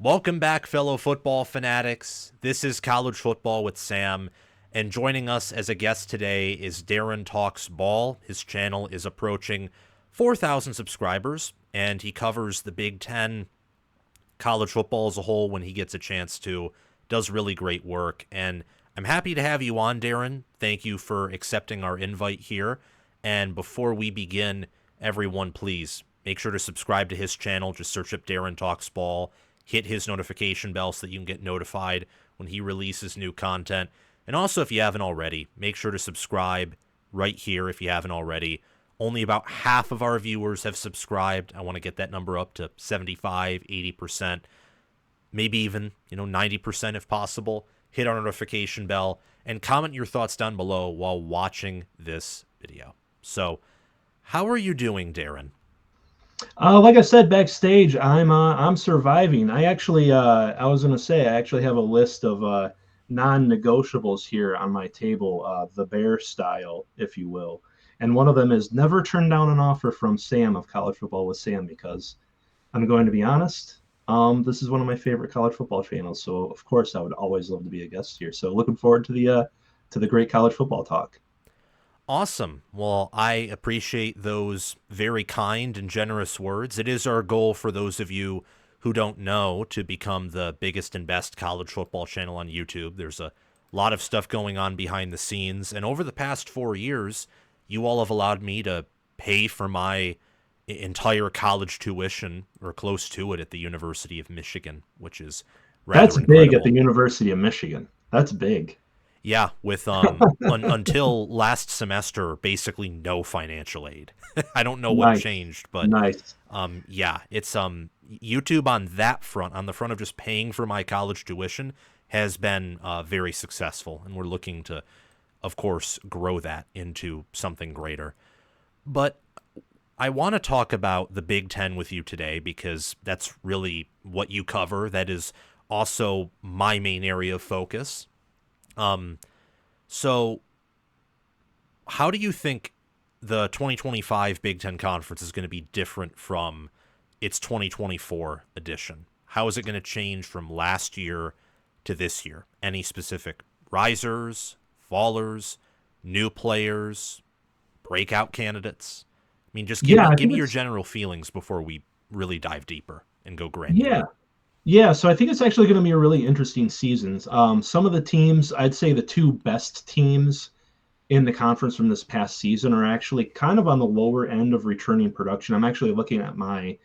Welcome back, fellow football fanatics. This is College Football with Sam, and joining us as a guest today is Darren Talks Ball. His channel is approaching 4,000 subscribers, and he covers the Big Ten, college football as a whole when he gets a chance to. Does really great work, and I'm happy to have you on, Darren. Thank you for accepting our invite here. And before we begin, everyone, please make sure to subscribe to his channel. Just search up Darren Talks Ball. Hit his notification bell so that you can get notified when he releases new content. And also, if you haven't already, make sure to subscribe right here if you haven't already. Only about half of our viewers have subscribed. I want to get that number up to 75, 80%, maybe even, 90% if possible. Hit our notification bell and comment your thoughts down below while watching this video. So, how are you doing, Darren? Like I said backstage, I'm surviving. I was gonna say I actually have a list of non-negotiables here on my table, the bear style, if you will. And one of them is never turn down an offer from Sam of College Football with Sam, because I'm going to be honest, this is one of my favorite college football channels. So of course I would always love to be a guest here. So looking forward to the great college football talk. Awesome. Well, I appreciate those very kind and generous words. It is our goal, for those of you who don't know, to become the biggest and best college football channel on YouTube. There's a lot of stuff going on behind the scenes. And over the past 4 years, you all have allowed me to pay for my entire college tuition, or close to it, at the University of Michigan, which is rather That's big at incredible. the University of Michigan. That's big. Yeah, with until last semester, basically no financial aid. I don't know what Nice, changed, but nice. yeah, it's YouTube on that front, on the front of just paying for my college tuition, has been very successful, and we're looking to, of course, grow that into something greater. But I want to talk about the Big Ten with you today because that's really what you cover. That is also my main area of focus. So how do you think the 2025 Big Ten Conference is going to be different from its 2024 edition? How is it going to change from last year to this year? Any specific risers, fallers, new players, breakout candidates? I mean, just Yeah, I give think me your it's general feelings before we really dive deeper and go yeah. granular. Yeah, so I think it's actually going to be a really interesting season. Some of the teams, I'd say the two best teams in the conference from this past season are actually kind of on the lower end of returning production. I'm actually looking at my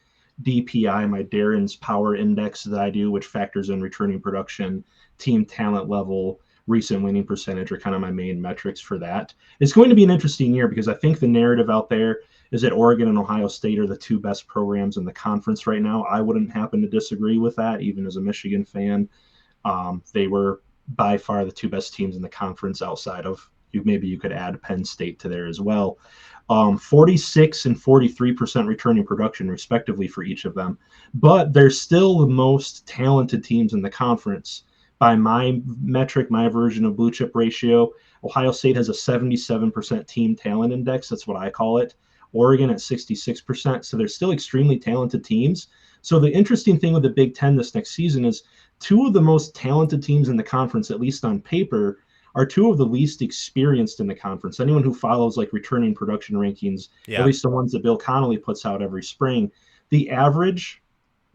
DPI, my Darren's Power Index that I do, which factors in returning production, team talent level, recent winning percentage are kind of my main metrics for that. It's going to be an interesting year because I think the narrative out there is that Oregon and Ohio State are the two best programs in the conference right now. I wouldn't happen to disagree with that, even as a Michigan fan. They were by far the two best teams in the conference outside of maybe you could add Penn State to there as well. 46 and 43% returning production, respectively, for each of them. But they're still the most talented teams in the conference. By my metric, my version of blue chip ratio, Ohio State has a 77% team talent index. That's what I call it. Oregon at 66%. So they're still extremely talented teams. So the interesting thing with the Big Ten this next season is two of the most talented teams in the conference, at least on paper, are two of the least experienced in the conference. Anyone who follows like returning production rankings, at Yeah. least the ones that Bill Connolly puts out every spring, the average,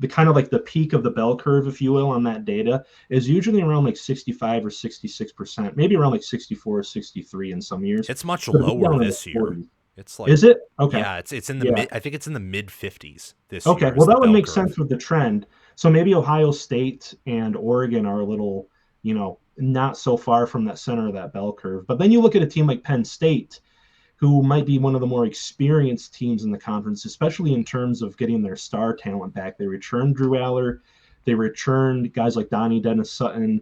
the kind of like the peak of the bell curve, if you will, on that data is usually around like 65 or 66%, maybe around like 64 or 63 in some years. It's much But lower down in the this year. 40s. It's like, Is it? Okay. yeah, it's in the Yeah. mid. I think it's in the mid 50s this Okay. year is Well, the that would bell make curve. sense with the trend. So maybe Ohio State and Oregon are a little, not so far from that center of that bell curve. But then you look at a team like Penn State, who might be one of the more experienced teams in the conference, especially in terms of getting their star talent back. They returned Drew Aller. They returned guys like Donnie Dennis Sutton.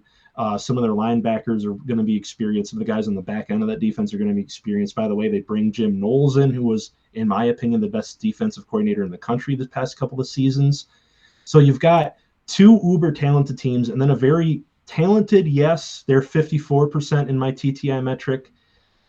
Some of their linebackers are going to be experienced. Some of the guys on the back end of that defense are going to be experienced. By the way, they bring Jim Knowles in, who was, in my opinion, the best defensive coordinator in the country the past couple of seasons. So you've got two uber talented teams and then a very talented, yes, they're 54% in my TTI metric,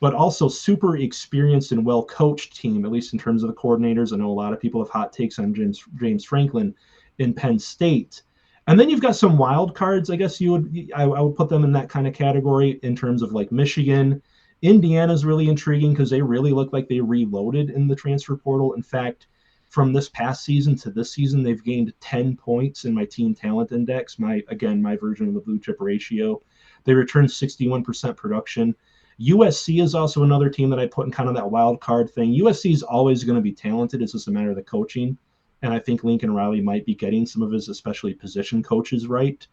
but also super experienced and well coached team, at least in terms of the coordinators. I know a lot of people have hot takes on James Franklin in Penn State. And then you've got some wild cards. I guess I would put them in that kind of category in terms of like Michigan. Indiana's really intriguing because they really look like they reloaded in the transfer portal. In fact, from this past season to this season, they've gained 10 points in my team talent index, my version of the blue chip ratio. They returned 61% production. USC is also another team that I put in kind of that wild card thing. USC is always going to be talented. It's just a matter of the coaching. And I think Lincoln Riley might be getting some of his, especially position coaches, right.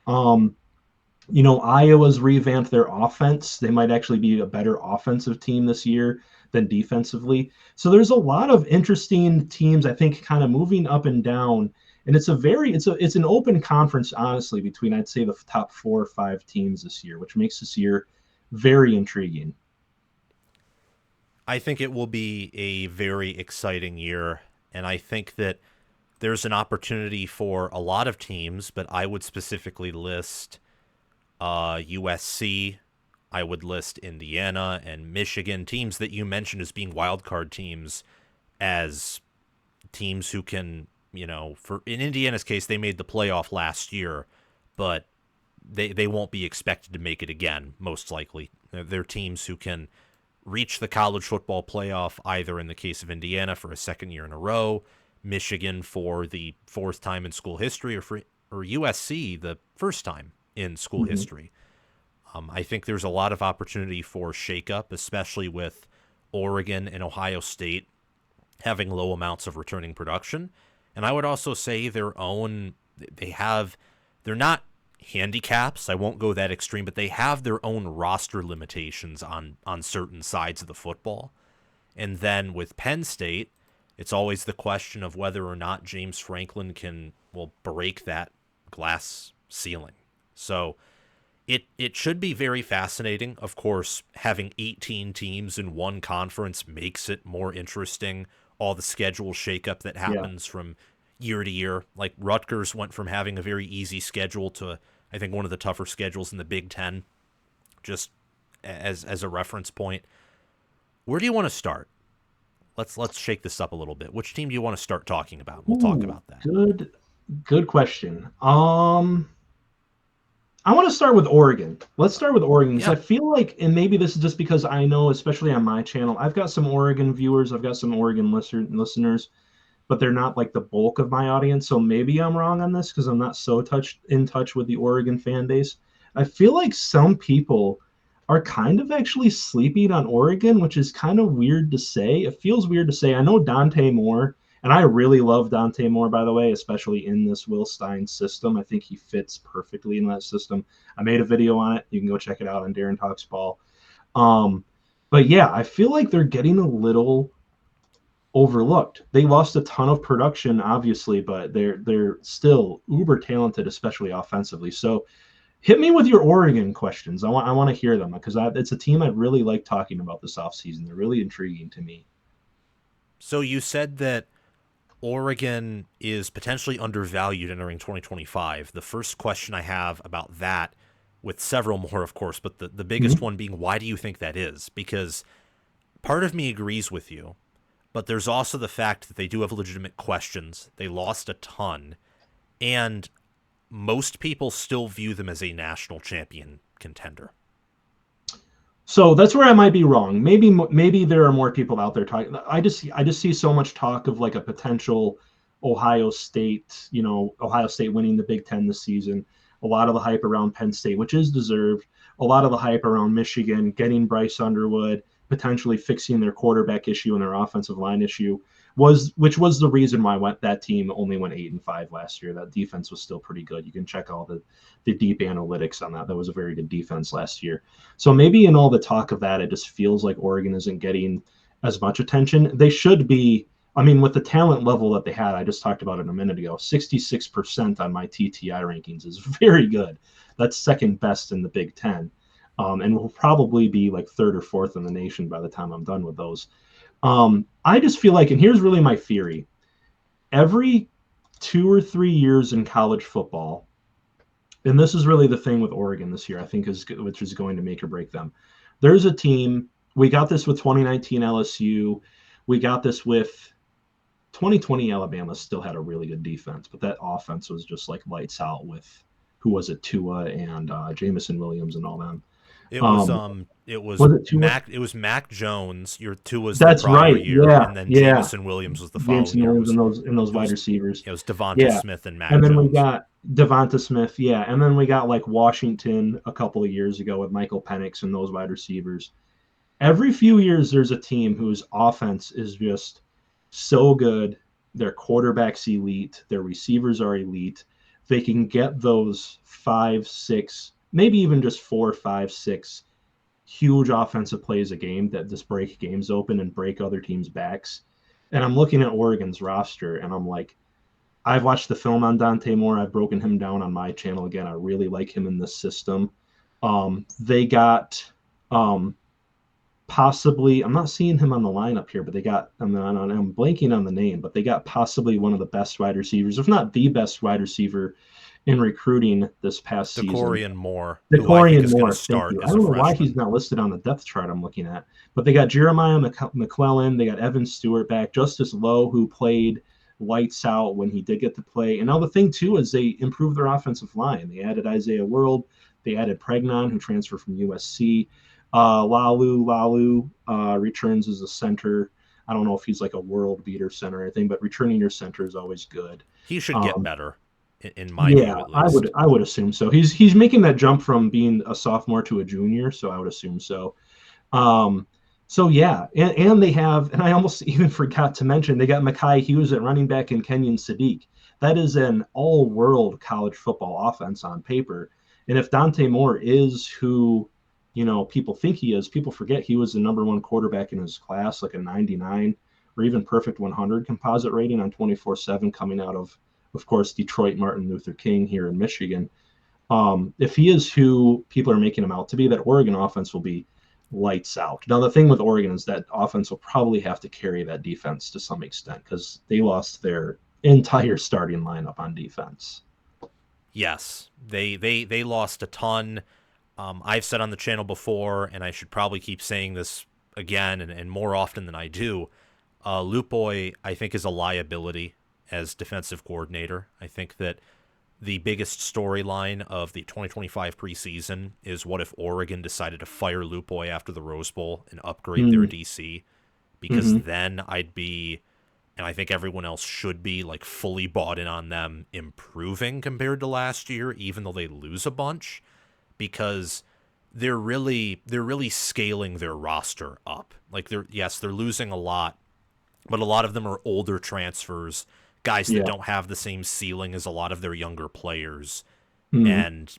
Iowa's revamped their offense. They might actually be a better offensive team this year than defensively. So there's a lot of interesting teams, I think, kind of moving up and down. And it's an open conference, honestly, between, I'd say, the top 4 or 5 teams this year, which makes this year very intriguing. I think it will be a very exciting year, and I think that there's an opportunity for a lot of teams, but I would specifically list USC. I would list Indiana and Michigan, teams that you mentioned as being wildcard teams, as teams who can, in Indiana's case, they made the playoff last year, but they won't be expected to make it again, most likely. They're teams who can reach the college football playoff, either in the case of Indiana for a second year in a row, Michigan for the 4th time in school history, or USC the 1st time in school history. I think there's a lot of opportunity for shakeup, especially with Oregon and Ohio State having low amounts of returning production. And I would also say they're not handicaps. I won't go that extreme, but they have their own roster limitations on certain sides of the football. And then with Penn State, it's always the question of whether or not James Franklin will break that glass ceiling. So it should be very fascinating. Of course, having 18 teams in one conference makes it more interesting. All the schedule shakeup that happens from year to year. Like Rutgers went from having a very easy schedule to, I think, one of the tougher schedules in the Big Ten, just as a reference point. Where do you want to start? Let's shake this up a little bit. Which team do you want to start talking about? We'll talk about that. Good question. I want to start with Oregon. Let's start with Oregon. So I feel like, and maybe this is just because I know, especially on my channel, I've got some Oregon viewers, I've got some Oregon listeners, but they're not like the bulk of my audience. So maybe I'm wrong on this because I'm not so in touch with the Oregon fan base. I feel like some people are kind of actually sleeping on Oregon, which is kind of weird to say. It feels weird to say. I know Dante Moore, and I really love Dante Moore, by the way, especially in this Will Stein system. I think he fits perfectly in that system. I made a video on it. You can go check it out on Darren Talks Ball. But yeah, I feel like they're getting a little overlooked. They lost a ton of production, obviously, but they're still uber talented, especially offensively. So hit me with your Oregon questions. I want to hear them because it's a team I really like talking about this offseason. They're really intriguing to me. So you said that Oregon is potentially undervalued entering 2025. The first question I have about that, with several more, of course, but the biggest one being, why do you think that is? Because part of me agrees with you, but there's also the fact that they do have legitimate questions. They lost a ton, and most people still view them as a national champion contender. So that's where I might be wrong. Maybe there are more people out there talking. I just see so much talk of like a potential Ohio State winning the Big Ten this season. A lot of the hype around Penn State, which is deserved. A lot of the hype around Michigan, getting Bryce Underwood, potentially fixing their quarterback issue and their offensive line issue, which was the reason why that team only went 8-5 last year. That defense was still pretty good. You can check all the deep analytics on that. That was a very good defense last year. So maybe in all the talk of that, it just feels like Oregon isn't getting as much attention. They should be. I mean, with the talent level that they had, I just talked about it a minute ago, 66% on my TTI rankings is very good. That's second best in the Big Ten. And will probably be like 3rd or 4th in the nation by the time I'm done with those. I just feel like, and here's really my theory, every 2 or 3 years in college football, and this is really the thing with Oregon this year, I think, which is going to make or break them. There's a team, we got this with 2019 LSU, we got this with 2020 Alabama still had a really good defense, but that offense was just like lights out with who was it, Tua and Jamison Williams and all them. It Was it Tua? It was Mac Jones. Your two was the That's prior right. year, Yeah, and then yeah. Jamison Williams was the following Jameson year. Williams and those wide receivers. It was Devonta Yeah. Smith and Mac And then Jones. we got Devonta Smith, yeah. And then we got like Washington a couple of years ago with Michael Penix and those wide receivers. Every few years there's a team whose offense is just so good. Their quarterback's elite, their receivers are elite. They can get those 5, 6, maybe even just 4, 5, 6 huge offensive plays a game that just break games open and break other teams' backs. And I'm looking at Oregon's roster and I'm like, I've watched the film on Dante Moore. I've broken him down on my channel again. I really like him in this system. They got possibly, I'm not seeing him on the lineup here, but they got, I'm blanking on the name, but they got possibly one of the best wide receivers, if not the best wide receiver in recruiting this past season. DeCorian Moore. DeCorian Moore. Thank you. I don't know why he's not listed on the depth chart I'm looking at, but they got Jeremiah McClellan. They got Evan Stewart back, Justice Lowe, who played lights out when he did get to play. And now the thing too is they improved their offensive line. They added Isaiah World. They added Pregnon, who transferred from USC. Lalu returns as a center. I don't know if he's like a world beater center or anything, but returning your center is always good. He should get better, in my view. At least. I would assume so. He's making that jump from being a sophomore to a junior, so I would assume so. So yeah, and they have, and I almost even forgot to mention, they got Mekhi Hughes at running back and Kenyon Sadiq. That is an all-world college football offense on paper. And if Dante Moore is who, people think he is, people forget he was the number one quarterback in his class, like a 99 or even perfect 100 composite rating on 24/7 coming out of course, Detroit Martin Luther King here in Michigan. If he is who people are making him out to be, that Oregon offense will be lights out. Now, the thing with Oregon is that offense will probably have to carry that defense to some extent because they lost their entire starting lineup on defense. Yes, they lost a ton. I've said on the channel before, and I should probably keep saying this again and more often than I do, Lupoy, I think, is a liability as defensive coordinator. I think that the biggest storyline of the 2025 preseason is what if Oregon decided to fire Lupoy after the Rose Bowl and upgrade their DC, because then I'd be, and I think everyone else should be, like fully bought in on them improving compared to last year, even though they lose a bunch, because they're really scaling their roster up. Like they're losing a lot, but a lot of them are older transfers, guys that don't have the same ceiling as a lot of their younger players. And,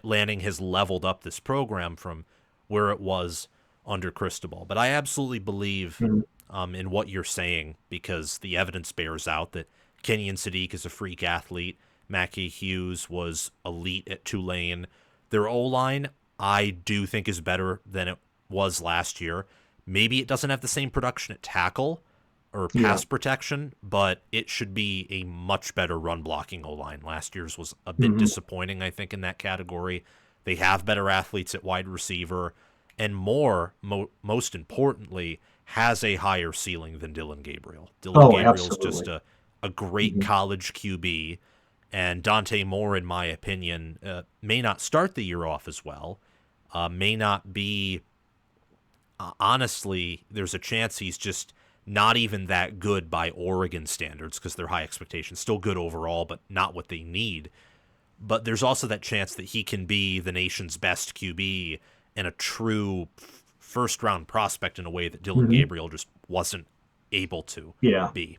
Lanning has leveled up this program from where it was under Cristobal. But I absolutely believe in what you're saying, because the evidence bears out that Kenyon Sadiq is a freak athlete. Mackie Hughes was elite at Tulane. Their O-line, I do think, is better than it was last year. Maybe it doesn't have the same production at tackle or pass protection, but it should be a much better run blocking O-line. Last year's was a bit disappointing, I think, in that category. They have better athletes at wide receiver, and most importantly, has a higher ceiling than Dylan Gabriel. Gabriel's just a great college QB, and Dante Moore, in my opinion, may not start the year off as well, may not be, honestly, there's a chance he's just not even that good by Oregon standards because they're high expectations. Still good overall, but not what they need. But there's also that chance that he can be the nation's best QB and a true first-round prospect in a way that Dylan Gabriel just wasn't able to be.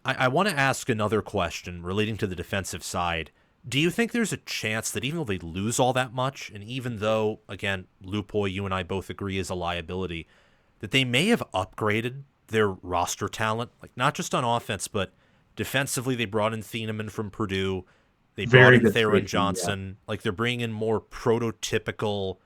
I want to ask another question relating to the defensive side. Do you think there's a chance that even though they lose all that much, and even though, again, Lupoy, you and I both agree, is a liability, that they may have upgraded their roster talent, like not just on offense, but defensively? They brought in Thieneman from Purdue. They brought in Theron Johnson. Like they're bringing in more prototypical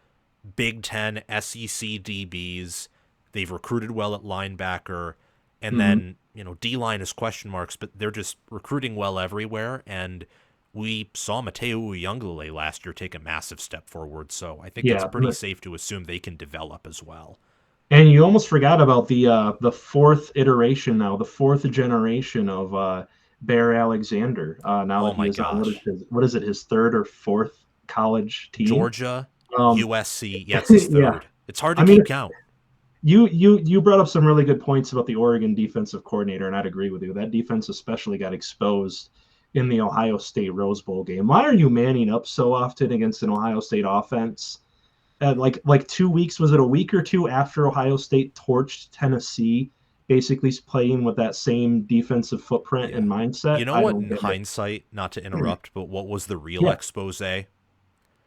Big Ten SEC DBs. They've recruited well at linebacker. And then, D-line is question marks, but they're just recruiting well everywhere. And we saw Mateo Uyunglele last year take a massive step forward. So I think it's pretty safe to assume they can develop as well. And you almost forgot about the fourth iteration now, the fourth generation of Bear Alexander. Now Oh that he my is on gosh. what is it, his third or fourth college team? Georgia, Um, USC, yeah, it's his yeah, third. It's hard to I mean, keep count. you brought up some really good points about the Oregon defensive coordinator, and I'd agree with you. That defense especially got exposed in the Ohio State Rose Bowl game. Why are you manning up so often against an Ohio State offense? Like 2 weeks, was it a week or two after Ohio State torched Tennessee, basically playing with that same defensive footprint Yeah. and mindset? You know I what, don't in get it. hindsight, not to interrupt, but what was the real Yeah, expose?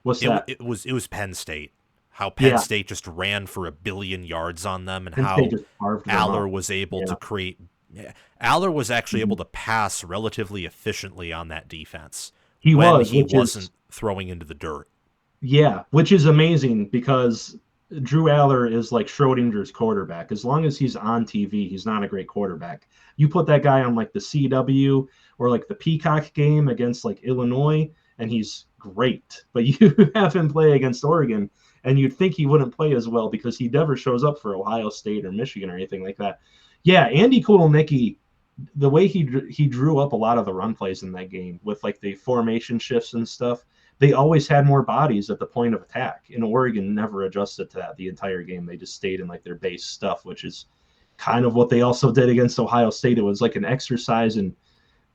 what's that? It was Penn State. How Penn Yeah, State just ran for 1 billion yards on them, and Penn State how just carved them Aller up. was able Yeah. to create. Yeah, Aller was actually able Mhm. to pass relatively efficiently on that defense He when was, he which is wasn't throwing into the dirt. Yeah, which is amazing because Drew Aller is like Schrodinger's quarterback. As long as he's on TV, he's not a great quarterback. You put that guy on like the CW or like the Peacock game against like Illinois, and he's great. But you have him play against Oregon, and you'd think he wouldn't play as well because he never shows up for Ohio State or Michigan or anything like that. Yeah, Andy Kotelnicki, the way he drew up a lot of the run plays in that game with like the formation shifts and stuff, they always had more bodies at the point of attack. And Oregon never adjusted to that the entire game. They just stayed in like their base stuff, which is kind of what they also did against Ohio State. It was like an exercise in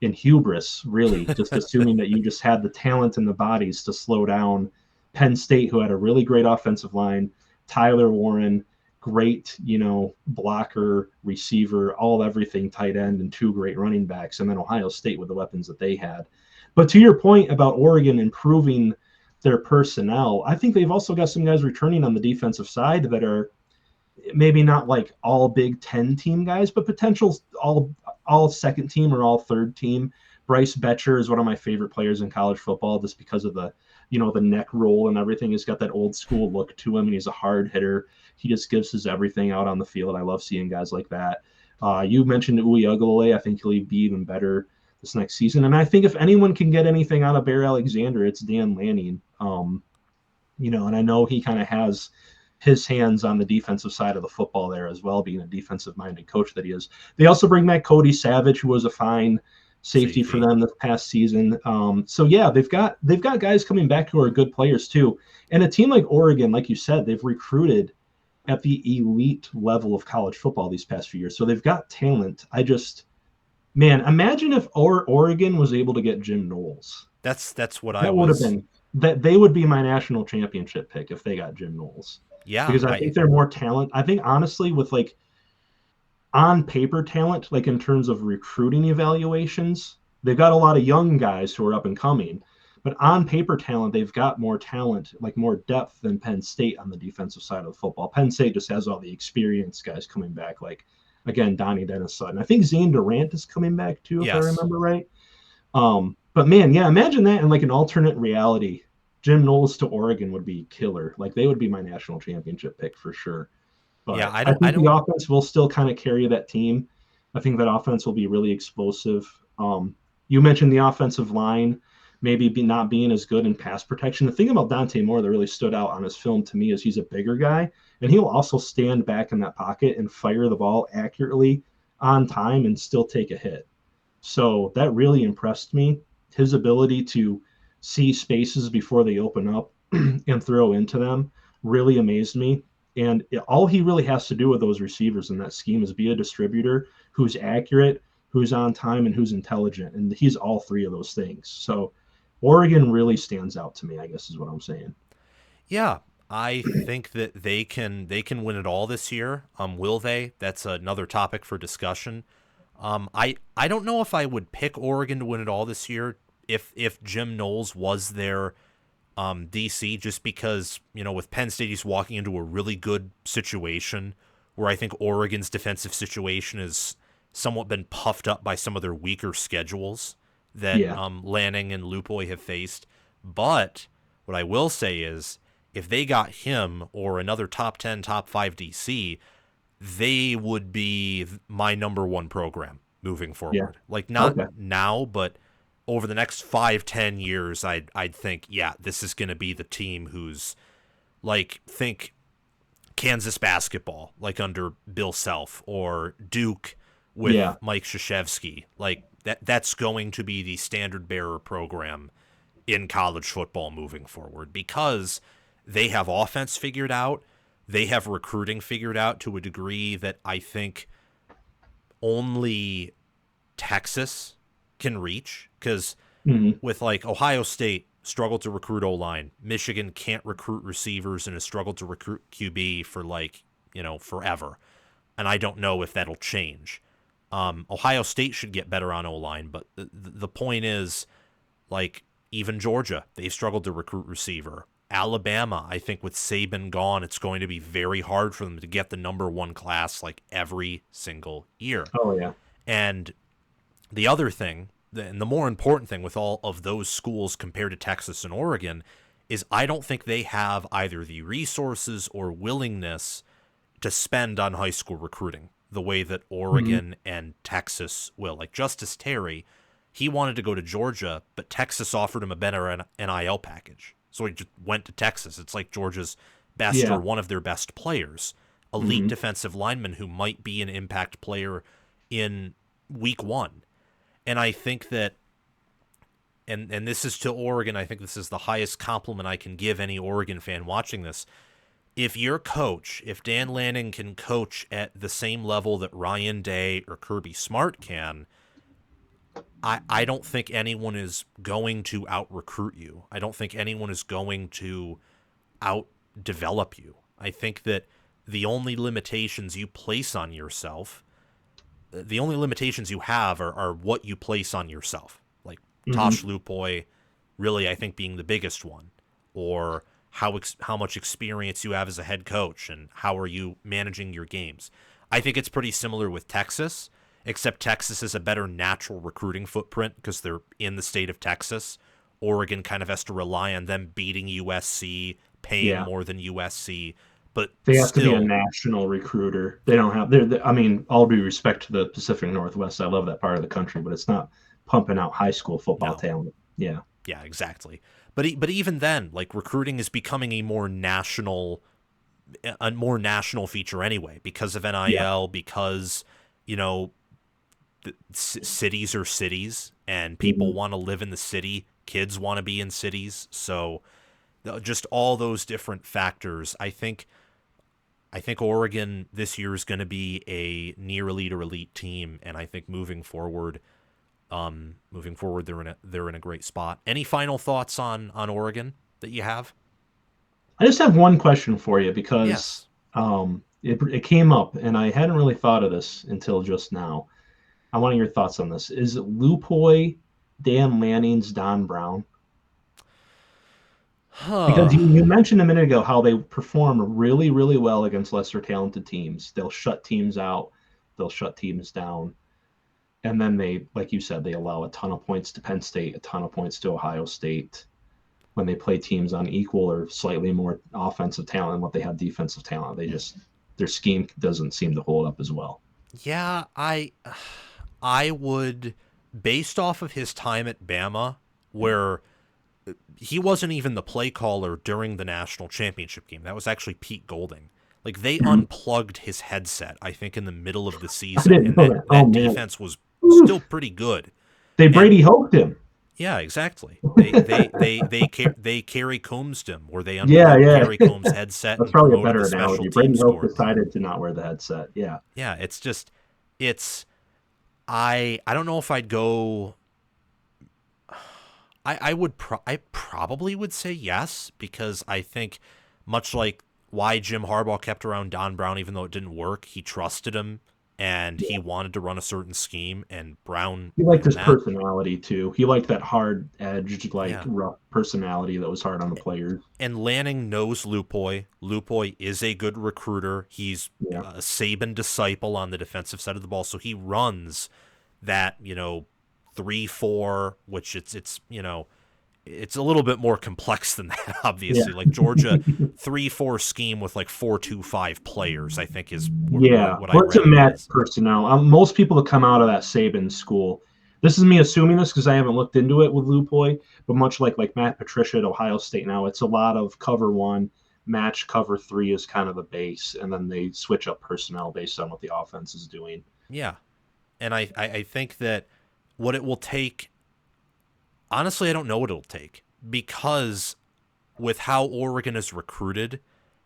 hubris, really, just assuming that you just had the talent and the bodies to slow down Penn State, who had a really great offensive line, Tyler Warren, great, blocker, receiver, all everything, tight end, and two great running backs, and then Ohio State with the weapons that they had. But to your point about Oregon improving their personnel, I think they've also got some guys returning on the defensive side that are maybe not like all Big Ten team guys, but potential all second team or all third team. Bryce Betcher is one of my favorite players in college football just because of the neck roll and everything. He's got that old school look to him, and he's a hard hitter. He just gives his everything out on the field. I love seeing guys like that. You mentioned Uiagalelei. I think he'll be even better this next season. And I think if anyone can get anything out of Bear Alexander, it's Dan Lanning. And I know he kind of has his hands on the defensive side of the football there as well, being a defensive minded coach that he is. They also bring back Cody Savage, who was a fine safety for Safety. them this past season. So yeah, they've got guys coming back who are good players too. And a team like Oregon, like you said, they've recruited at the elite level of college football these past few years. So they've got talent. Man, imagine if Oregon was able to get Jim Knowles. That's what I That would have was. been that they would be my national championship pick if they got Jim Knowles, Yeah, because I think they're more talent. I think honestly, with like on paper talent, like in terms of recruiting evaluations, they've got a lot of young guys who are up and coming. But on paper talent, they've got more talent, like more depth than Penn State on the defensive side of the football. Penn State just has all the experienced guys coming back, like again, Donnie Dennis Sutton. I think Zane Durant is coming back too, if I yes. remember right. But man, yeah, imagine that in like an alternate reality. Jim Knowles to Oregon would be killer. Like they would be my national championship pick for sure. Yeah, But I I think the don't offense will still kind of carry that team. I think that offense will be really explosive. You mentioned the offensive line maybe not being as good in pass protection. The thing about Dante Moore that really stood out on his film to me is he's a bigger guy, and he'll also stand back in that pocket and fire the ball accurately on time and still take a hit. So that really impressed me. His ability to see spaces before they open up and throw into them really amazed me. And all he really has to do with those receivers in that scheme is be a distributor who's accurate, who's on time, and who's intelligent. And he's all three of those things. So Oregon really stands out to me, I guess is what I'm saying. Yeah, I think that they can win it all this year. Will they? That's another topic for discussion. I don't know if I would pick Oregon to win it all this year if Jim Knowles was their DC, just because, with Penn State he's walking into a really good situation where I think Oregon's defensive situation has somewhat been puffed up by some of their weaker schedules that Yeah. Lanning and Lupoy have faced. But what I will say is, if they got him or another top 10, top 5 DC, they would be my number one program moving Yeah. forward. Like, not Okay. now, but over the next 5-10 years, I'd think, yeah, this is going to be the team who's, like, think Kansas basketball, like under Bill Self, or Duke with Mike Krzyzewski. Like that's going to be the standard bearer program in college football moving forward, because they have offense figured out. They have recruiting figured out to a degree that I think only Texas can reach, because with like Ohio State struggled to recruit O-line, Michigan can't recruit receivers and has struggled to recruit QB for like, forever. And I don't know if that'll change. Ohio State should get better on O-line, but the point is, like, even Georgia, they've struggled to recruit receiver. Alabama, I think with Saban gone, it's going to be very hard for them to get the number one class like every single year. Oh, yeah. And the other thing, and the more important thing with all of those schools compared to Texas and Oregon, is I don't think they have either the resources or willingness to spend on high school recruiting the way that Oregon and Texas will. Like Justice Terry, he wanted to go to Georgia, but Texas offered him a better NIL package. So he just went to Texas. It's like Georgia's best or one of their best players, elite defensive lineman who might be an impact player in week one. And I think that, and this is to Oregon, I think this is the highest compliment I can give any Oregon fan watching this. If your coach, if Dan Lanning can coach at the same level that Ryan Day or Kirby Smart can, I don't think anyone is going to out-recruit you. I don't think anyone is going to out-develop you. I think that the only limitations you place on yourself, the only limitations you have are what you place on yourself. Like Tosh Lupoy, really, I think, being the biggest one. Or how much experience you have as a head coach and how are you managing your games. I think it's pretty similar with Texas, except Texas has a better natural recruiting footprint because they're in the state of Texas. Oregon kind of has to rely on them beating USC, paying more than USC. But they have to be a national recruiter. They don't have. I mean, all due respect to the Pacific Northwest, I love that part of the country, but it's not pumping out high school football talent. Yeah, exactly. But even then, like recruiting is becoming a more national feature anyway because of NIL, because cities are cities and people want to live in the city. Kids want to be in cities. So just all those different factors. I think Oregon this year is going to be a near elite or elite team. And I think moving forward, they're in a great spot. Any final thoughts on Oregon that you have? I just have one question for you because it came up and I hadn't really thought of this until just now. I want your thoughts on this. Is Lupoy Dan Lanning's Don Brown? Because you mentioned a minute ago how they perform really, really well against lesser talented teams. They'll shut teams out. They'll shut teams down. And then they, like you said, they allow a ton of points to Penn State, a ton of points to Ohio State when they play teams on equal or slightly more offensive talent than what they have defensive talent. Their scheme doesn't seem to hold up as well. Yeah, I would, based off of his time at Bama, where he wasn't even the play caller during the national championship game. That was actually Pete Golding. Like, they unplugged his headset, I think, in the middle of the season, and that defense was still pretty good. They Brady Hoked him. Yeah, exactly. They Kerry Combs'd him, or they unplugged Kerry Combs' headset. That's probably a better analogy. Brady Hoke decided to not wear the headset. Yeah. Yeah, I don't know if I'd go. I probably would say yes, because I think much like why Jim Harbaugh kept around Don Brown, even though it didn't work, he trusted him and he wanted to run a certain scheme, and Brown. He liked his personality too. He liked that hard-edged, rough personality that was hard on the players. And Lanning knows Lupoy. Lupoy is a good recruiter. He's a Saban disciple on the defensive side of the ball, so he runs that 3-4, which it's a little bit more complex than that, obviously. Like Georgia 3-4 scheme with like 4-2-5 players, I think is what it's a match personnel. Most people that come out of that Saban school, this is me assuming this because I haven't looked into it with Lupoy, but much like Matt Patricia at Ohio State now, it's a lot of cover one, match cover 3 is kind of the base, and then they switch up personnel based on what the offense is doing. Yeah. And I think that what it will take, honestly, I don't know what it'll take, because with how Oregon is recruited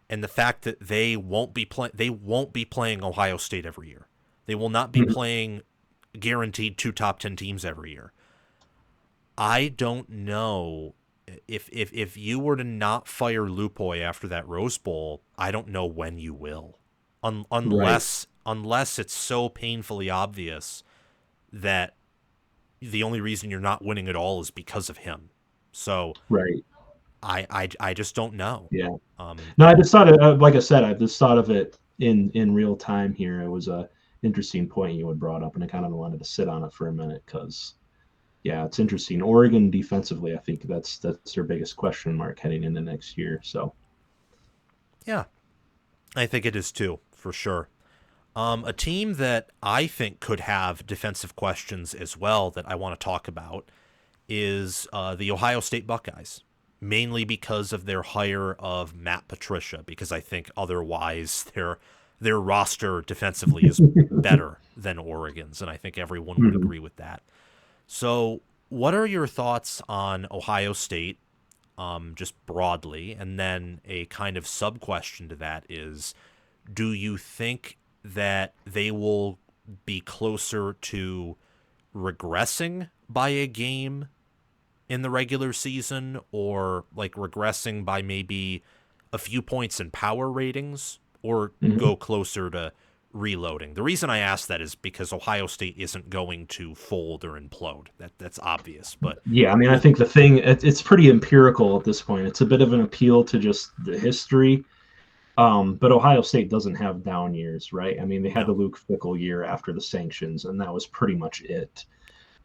and the fact that they won't be playing Ohio State every year. They will not be playing guaranteed 2 top 10 teams every year. I don't know if you were to not fire Lupoy after that Rose Bowl, I don't know when you will. Unless it's so painfully obvious that the only reason you're not winning at all is because of him. So right. I just don't know. Yeah. No, I just thought of, like I said, I just thought of it in real time here. It was a interesting point you had brought up, and I kind of wanted to sit on it for a minute because, yeah, it's interesting. Oregon defensively, I think that's their biggest question mark heading into next year. So, yeah, I think it is too, for sure. A team that I think could have defensive questions as well that I want to talk about is the Ohio State Buckeyes, mainly because of their hire of Matt Patricia, because I think otherwise their roster defensively is better than Oregon's, and I think everyone would agree with that. So what are your thoughts on Ohio State, just broadly? And then a kind of sub-question to that is, do you think that they will be closer to regressing by a game in the regular season, or like regressing by maybe a few points in power ratings, or go closer to reloading? The reason I ask that is because Ohio State isn't going to fold or implode. That's obvious, but yeah, I mean, I think the thing, it's pretty empirical at this point. It's a bit of an appeal to just the history. But Ohio State doesn't have down years, right? I mean, they had the Luke Fickell year after the sanctions, and that was pretty much it.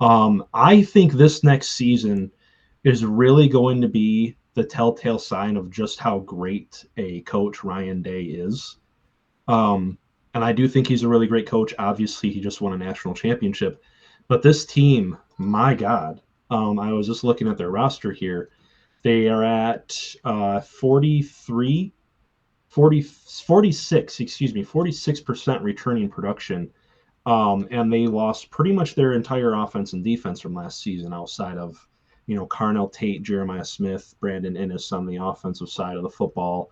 I think this next season is really going to be the telltale sign of just how great a coach Ryan Day is. And I do think he's a really great coach. Obviously, he just won a national championship. But this team, my God, I was just looking at their roster here. They are at 46% returning production. And they lost pretty much their entire offense and defense from last season outside of, Carnell Tate, Jeremiah Smith, Brandon Innes on the offensive side of the football.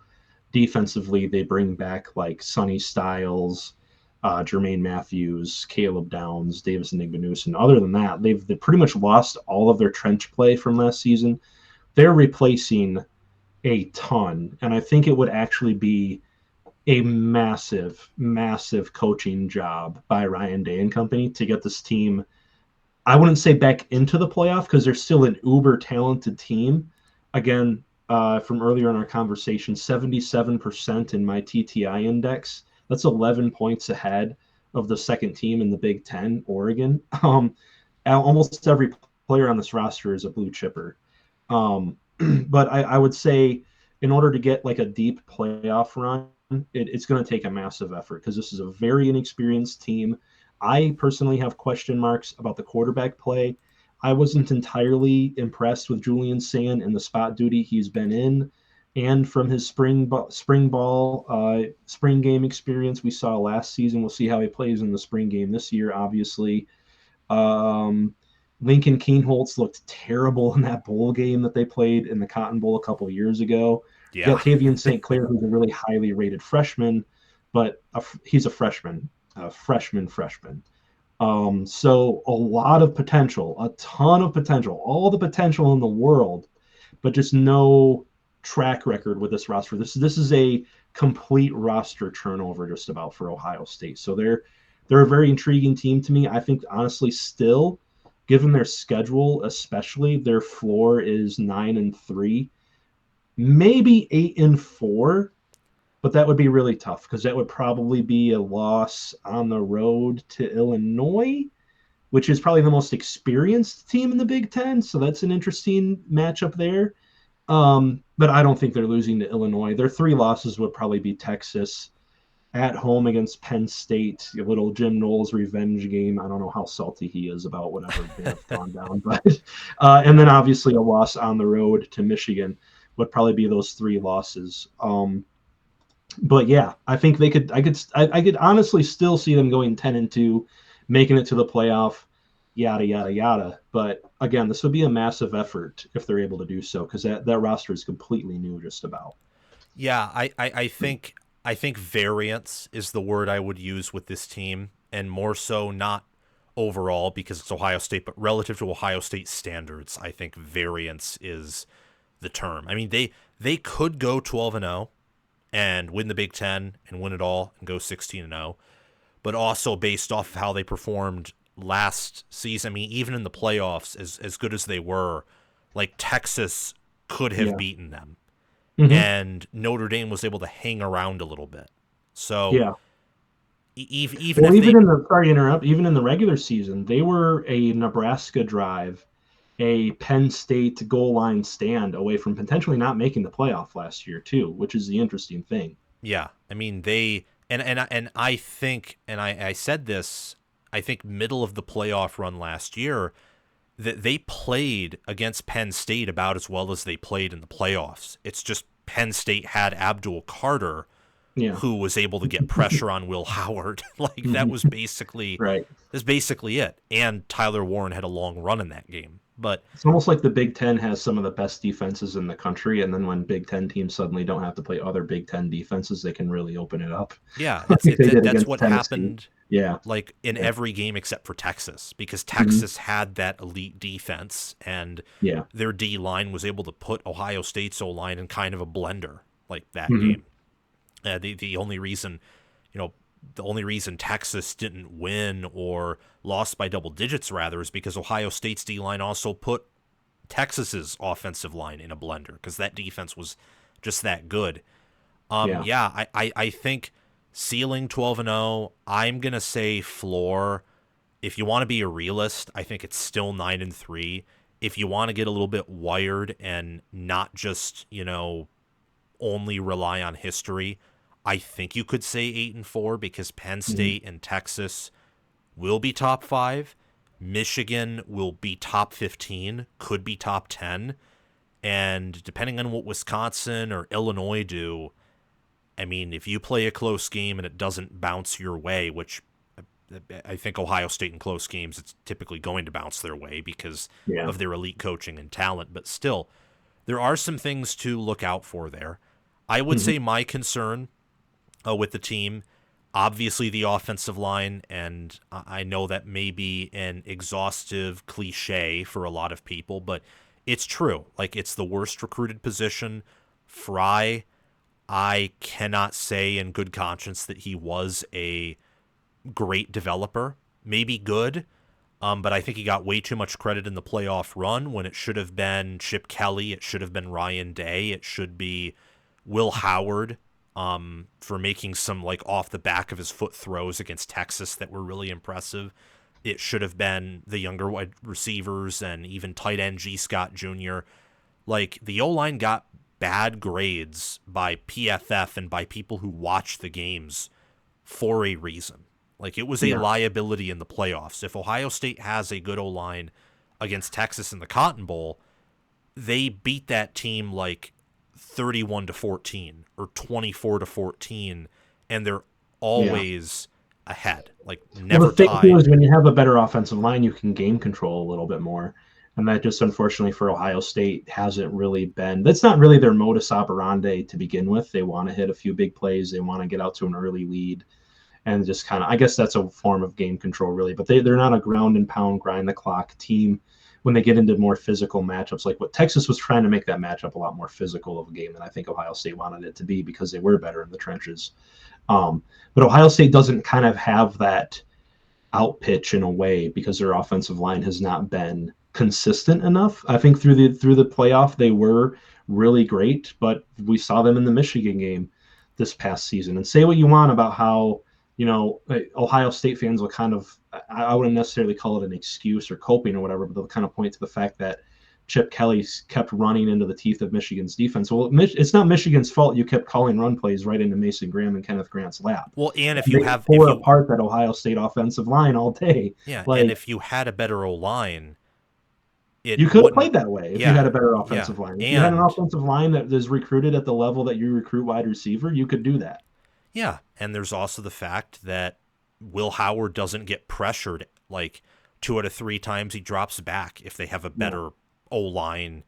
Defensively, they bring back like Sonny Styles, Jermaine Matthews, Caleb Downs, Davis Nigbanuson. Other than that, they've pretty much lost all of their trench play from last season. They're replacing a ton, and I think it would actually be a massive, massive coaching job by Ryan Day and company to get this team, I wouldn't say back into the playoff, because they're still an uber talented team. Again, from earlier in our conversation, 77% in my TTI index. That's 11 points ahead of the second team in the Big Ten, Oregon. Almost every player on this roster is a blue chipper. But I would say in order to get like a deep playoff run, it's going to take a massive effort, because this is a very inexperienced team. I personally have question marks about the quarterback play. I wasn't entirely impressed with Julian Sand and the spot duty he's been in, and from his spring game experience we saw last season. We'll see how he plays in the spring game this year, obviously. Lincoln Kienholz looked terrible in that bowl game that they played in the Cotton Bowl a couple of years ago. Yeah. Tavian St. Clair, who's a really highly rated freshman, but he's a freshman. So a lot of potential, a ton of potential, all the potential in the world, but just no track record with this roster. This is a complete roster turnover just about for Ohio State. So they're a very intriguing team to me. I think honestly still, given their schedule, especially, their floor is 9-3, maybe 8-4. But that would be really tough, because that would probably be a loss on the road to Illinois, which is probably the most experienced team in the Big Ten. So that's an interesting matchup there. But I don't think they're losing to Illinois. Their 3 losses would probably be Texas, at home against Penn State, a little Jim Knowles revenge game. I don't know how salty he is about whatever they have gone down. But and then obviously a loss on the road to Michigan, would probably be those 3 losses. But yeah, I think I could honestly still see them going 10-2, making it to the playoff, yada yada yada. But again, this would be a massive effort if they're able to do so, because that roster is completely new, just about. Yeah, I think variance is the word I would use with this team, and more so not overall because it's Ohio State, but relative to Ohio State standards, I think variance is the term. I mean, they could go 12-0 and win the Big Ten and win it all and go 16-0, but also based off of how they performed last season. I mean, even in the playoffs, as good as they were, like Texas could have beaten them. Mm-hmm. And Notre Dame was able to hang around a little bit. So even in the regular season, they were a Nebraska drive, a Penn State goal line stand away from potentially not making the playoff last year too, which is the interesting thing. Yeah, I mean they and I think, and I said this, I think middle of the playoff run last year, that they played against Penn State about as well as they played in the playoffs. It's just Penn State had Abdul Carter, who was able to get pressure on Will Howard. Like that was basically right. That's basically it. And Tyler Warren had a long run in that game. But it's almost like the Big Ten has some of the best defenses in the country, and then when Big Ten teams suddenly don't have to play other Big Ten defenses, they can really open it up. Yeah, that's what Tennessee. happened. Yeah, like in every game except for Texas, because Texas had that elite defense, and their D line was able to put Ohio State's O line in kind of a blender like that game. The only reason, Texas didn't win or lost by double digits rather is because Ohio State's D line also put Texas's offensive line in a blender because that defense was just that good. I think ceiling 12-0, I'm going to say floor. If you want to be a realist, I think it's still 9-3. If you want to get a little bit wired and not just, only rely on history, I think you could say 8-4 because Penn State and Texas will be top 5. Michigan will be top 15, could be top 10. And depending on what Wisconsin or Illinois do, I mean, if you play a close game and it doesn't bounce your way, which I think Ohio State in close games, it's typically going to bounce their way because of their elite coaching and talent. But still, there are some things to look out for there. I would say my concern with the team, obviously the offensive line, and I know that may be an exhaustive cliche for a lot of people, but it's true. Like, it's the worst recruited position. Fry, I cannot say in good conscience that he was a great developer. Maybe good, but I think he got way too much credit in the playoff run when it should have been Chip Kelly. It should have been Ryan Day. It should be Will Howard for making some like off the back of his foot throws against Texas that were really impressive. It should have been the younger wide receivers and even tight end G. Scott Jr. Like, the O-line got bad grades by PFF and by people who watch the games for a reason. Like, it was a liability in the playoffs. If Ohio State has a good O-line against Texas in the Cotton Bowl, they beat that team like 31-14 or 24-14, and they're always ahead. Like, never tied. The thing is, when you have a better offensive line, you can game control a little bit more. And that just, unfortunately, for Ohio State hasn't really been – that's not really their modus operandi to begin with. They want to hit a few big plays. They want to get out to an early lead. And just kind of – I guess that's a form of game control, really. But they're not a ground-and-pound, grind-the-clock team when they get into more physical matchups. Like what Texas was trying to make that matchup a lot more physical of a game than I think Ohio State wanted it to be because they were better in the trenches. But Ohio State doesn't kind of have that out pitch in a way because their offensive line has not been consistent enough. I think through the playoff they were really great, but we saw them in the Michigan game this past season. And say what you want about how, Ohio State fans will kind of, I wouldn't necessarily call it an excuse or coping or whatever, but they'll kind of point to the fact that Chip Kelly kept running into the teeth of Michigan's defense. Well, it's not Michigan's fault you kept calling run plays right into Mason Graham and Kenneth Grant's lap. Well, and if they you have tore apart that Ohio State offensive line all day. Yeah, and if you had a better O-line, it You could have wouldn't. played that way if you Yeah, had a better yeah, offensive line. If you had an and offensive line that is recruited at the level that you recruit wide receiver, you could do that. yeah, and there's also the fact that Will Howard doesn't get pressured like 2 out of 3 times he drops back if they have a Yeah. better O line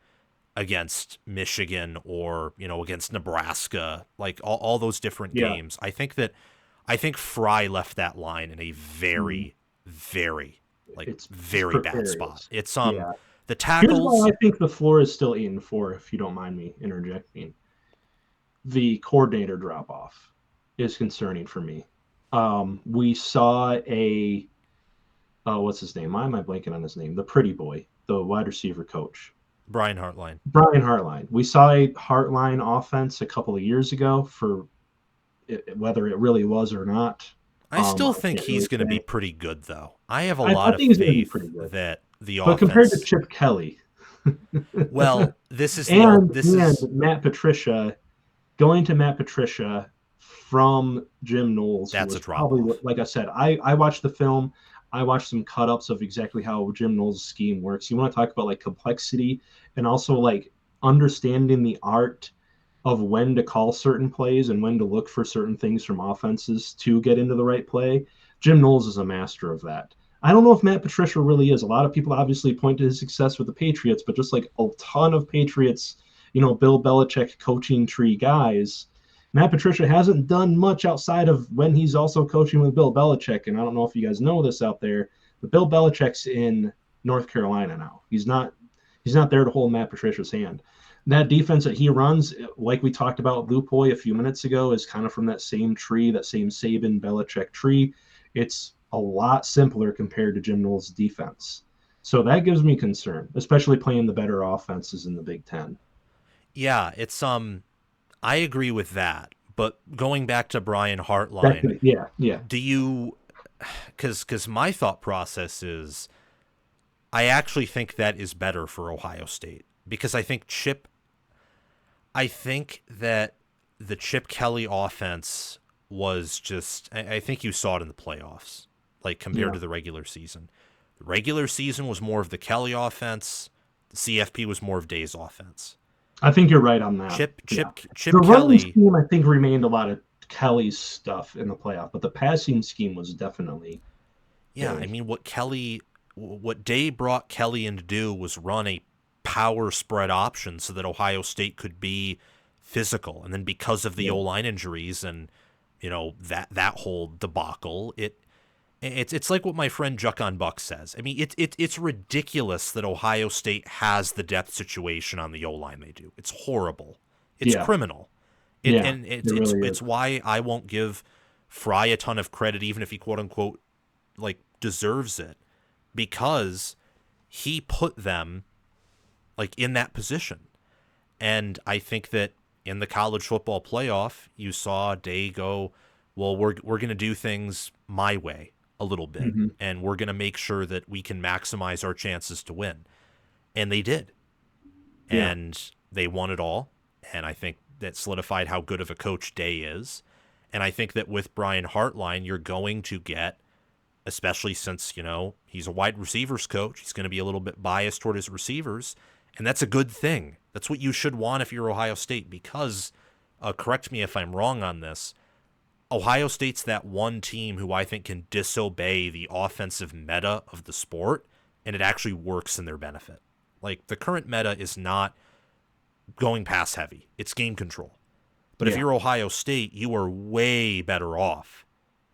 against Michigan or against Nebraska, like all those different Yeah. games. I think Fry left that line in a Mhm. very, very, like It's very bad spot. precarious. It's Yeah. the Here's why tackles. I think the floor is still 8-4, if you don't mind me interjecting. The coordinator drop off is concerning for me. We saw a what's his name? Why am I blanking on his name? The pretty boy, the wide receiver coach. Brian Hartline. Brian Hartline. We saw a Hartline offense a couple of years ago for whether it really was or not. I still I think can't he's really going to be say. pretty good, though. I have a I lot of think he's going to be faith pretty good. that the But compared to offense. Chip Kelly Well, this is and Matt Patricia, going to Matt Patricia from Jim Knowles, who that's was a drop probably, off. like I said, I watched the film. I watched some cut ups of exactly how Jim Knowles' scheme works. You want to talk about like complexity and also like understanding the art of when to call certain plays and when to look for certain things from offenses to get into the right play. Jim Knowles is a master of that. I don't know if Matt Patricia really is. A lot of people obviously point to his success with the Patriots, but just like a ton of Patriots, Bill Belichick coaching tree guys, Matt Patricia hasn't done much outside of when he's also coaching with Bill Belichick. And I don't know if you guys know this out there, but Bill Belichick's in North Carolina now. He's not there to hold Matt Patricia's hand. That defense that he runs, like we talked about Lupoy a few minutes ago, is kind of from that same tree, that same Saban Belichick tree. It's a lot simpler compared to Jim Knowles' defense. So that gives me concern, especially playing the better offenses in the Big Ten. Yeah, it's I agree with that. But going back to Brian That Hartline, could, yeah, yeah, do you cuz my thought process is I actually think that is better for Ohio State because I think that the Chip Kelly offense was just I think you saw it in the playoffs like compared yeah. to the regular season. The regular season was more of the Kelly offense, the CFP was more of Day's offense. I think you're right on that. Yeah. The Chip running Kelly. scheme, I think, remained a lot of Kelly's stuff in the playoff, but the passing scheme was definitely Yeah, I Day. mean what Day brought Kelly in to do was run a power spread option so that Ohio State could be physical. And then because of the Yeah. O-line injuries and that whole debacle, it's like what my friend Jucon Buck says. I mean, it's ridiculous that Ohio State has the depth situation on the O-line they do. It's horrible. It's Yeah. criminal. Yeah. And It really it's is. why I won't give Fry a ton of credit, even if he quote unquote like deserves it, because he put them like in that position. And I think that in the college football playoff, you saw Day go, well, we're going to do things my way a little bit, Hmm. and we're going to make sure that we can maximize our chances to win. And they did. Yeah. And they won it all. And I think that solidified how good of a coach Day is. And I think that with Brian Hartline, you're going to get, especially since, he's a wide receivers coach, he's going to be a little bit biased toward his receivers. And that's a good thing. That's what you should want if you're Ohio State because, correct me if I'm wrong on this, Ohio State's that one team who I think can disobey the offensive meta of the sport, and it actually works in their benefit. Like, the current meta is not going pass heavy. It's game control. But if Yeah. you're Ohio State, you are way better off,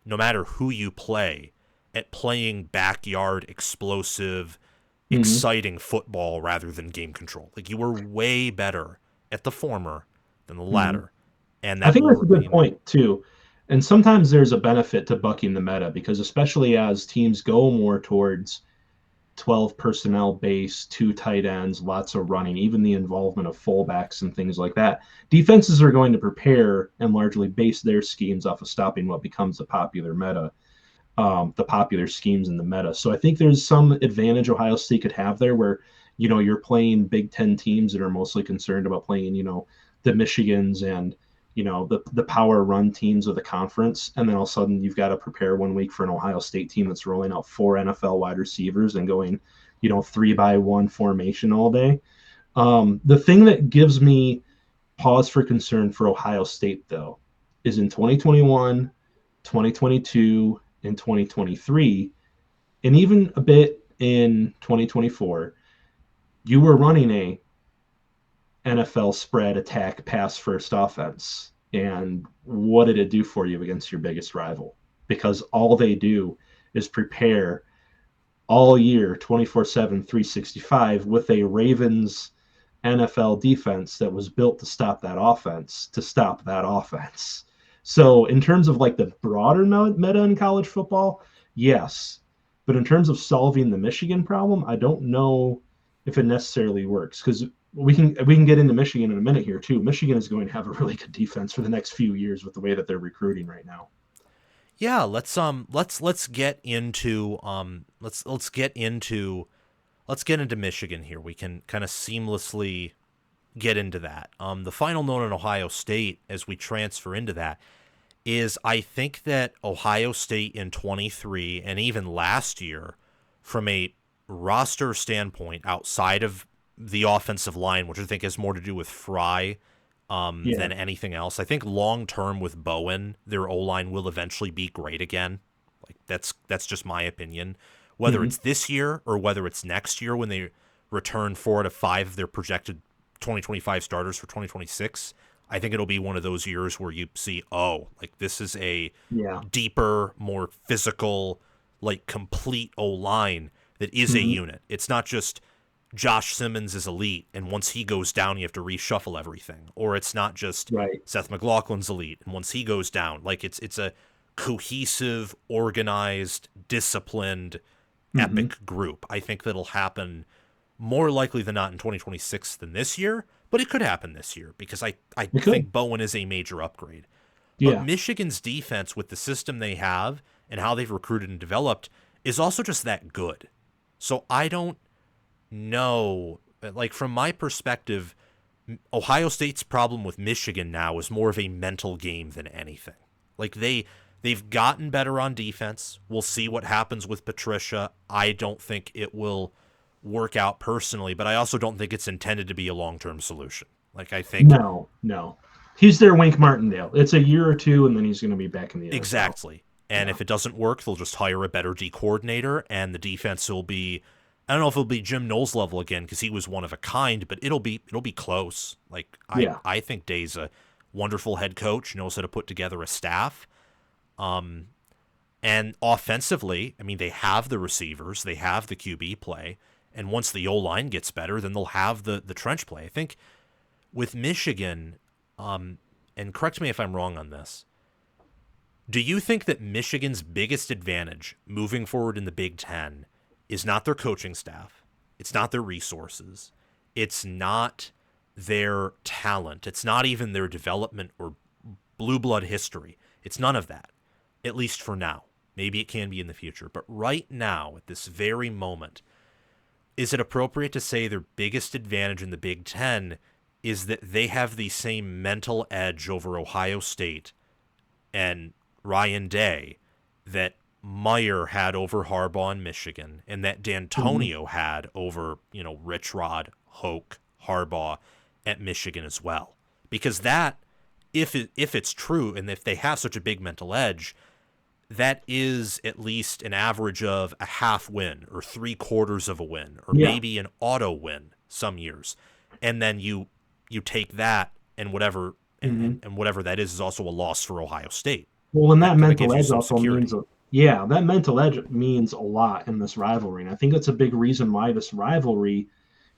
no matter who you play, at playing backyard, explosive, Hmm. exciting football rather than game control. Like, you were way better at the former than the Hmm. latter. And I that think will that's a good remain. point too. And sometimes there's a benefit to bucking the meta because especially as teams go more towards 12 personnel base, two tight ends, lots of running, even the involvement of fullbacks and things like that. Defenses are going to prepare and largely base their schemes off of stopping what becomes the popular meta, the popular schemes in the meta. So I think there's some advantage Ohio State could have there where, you're playing Big Ten teams that are mostly concerned about playing, the Michigans and, the power run teams of the conference. And then all of a sudden you've got to prepare one week for an Ohio State team that's rolling out 4 NFL wide receivers and going 3-by-1 formation all day. The thing that gives me pause for concern for Ohio State, though, is in 2021, 2022, and 2023, and even a bit in 2024, you were running a NFL spread attack pass first offense. And what did it do for you against your biggest rival? Because all they do is prepare all year, 24/7, 365, with a Ravens NFL defense that was built to stop that offense, So in terms of like the broader meta in college football, yes. But in terms of solving the Michigan problem, I don't know if it necessarily works, because we can get into Michigan in a minute here too. Michigan is going to have a really good defense for the next few years with the way that they're recruiting right now. Yeah, let's get into Michigan here. We can kind of seamlessly get into that. The final note on Ohio State as we transfer into that is I think that Ohio State in 23 and even last year, from a roster standpoint outside of the offensive line, which I think has more to do with Fry than anything else. I think long term with Bowen, their O-line will eventually be great again. Like that's just my opinion. Whether it's this year or whether it's next year when they return 4 out of 5 of their projected 2025 starters for 2026, I think it'll be one of those years where you see, like this is a deeper, more physical, like complete O-line that is a unit. It's not just Josh Simmons is elite, and once he goes down, you have to reshuffle everything. Or it's not just Seth McLaughlin's elite, and once he goes down, like it's a cohesive, organized, disciplined, epic group. I think that'll happen more likely than not in 2026 than this year, but it could happen this year because I think Bowen is a major upgrade. But Michigan's defense, with the system they have and how they've recruited and developed, is also just that good. So I don't know, like from my perspective, Ohio State's problem with Michigan now is more of a mental game than anything. Like they've gotten better on defense. We'll see what happens with Patricia. I don't think it will work out personally, but I also don't think it's intended to be a long-term solution. Like I think no, he's their Wink Martindale. It's a year or two, and then he's going to be back in the NFL. Exactly. And if it doesn't work, they'll just hire a better D coordinator, and the defense will be, I don't know if it'll be Jim Knowles level again because he was one of a kind, but it'll be close. Like I think Day's a wonderful head coach, knows how to put together a staff. And offensively, I mean, they have the receivers, they have the QB play, and once the O-line gets better, then they'll have the trench play. I think with Michigan, and correct me if I'm wrong on this, do you think that Michigan's biggest advantage moving forward in the Big Ten is not their coaching staff, it's not their resources, it's not their talent, it's not even their development or blue blood history, it's none of that, at least for now. Maybe it can be in the future, but right now, at this very moment, is it appropriate to say their biggest advantage in the Big Ten is that they have the same mental edge over Ohio State and Ryan Day that Meyer had over Harbaugh in Michigan and that D'Antonio had over, Rich Rod, Hoke, Harbaugh at Michigan as well? Because that, if it's true and if they have such a big mental edge, that is at least an average of a half win or 3/4 of a win or maybe an auto win some years. And then you take that and whatever and whatever that is also a loss for Ohio State. Well, and that mental edge also means that mental edge means a lot in this rivalry. And I think that's a big reason why this rivalry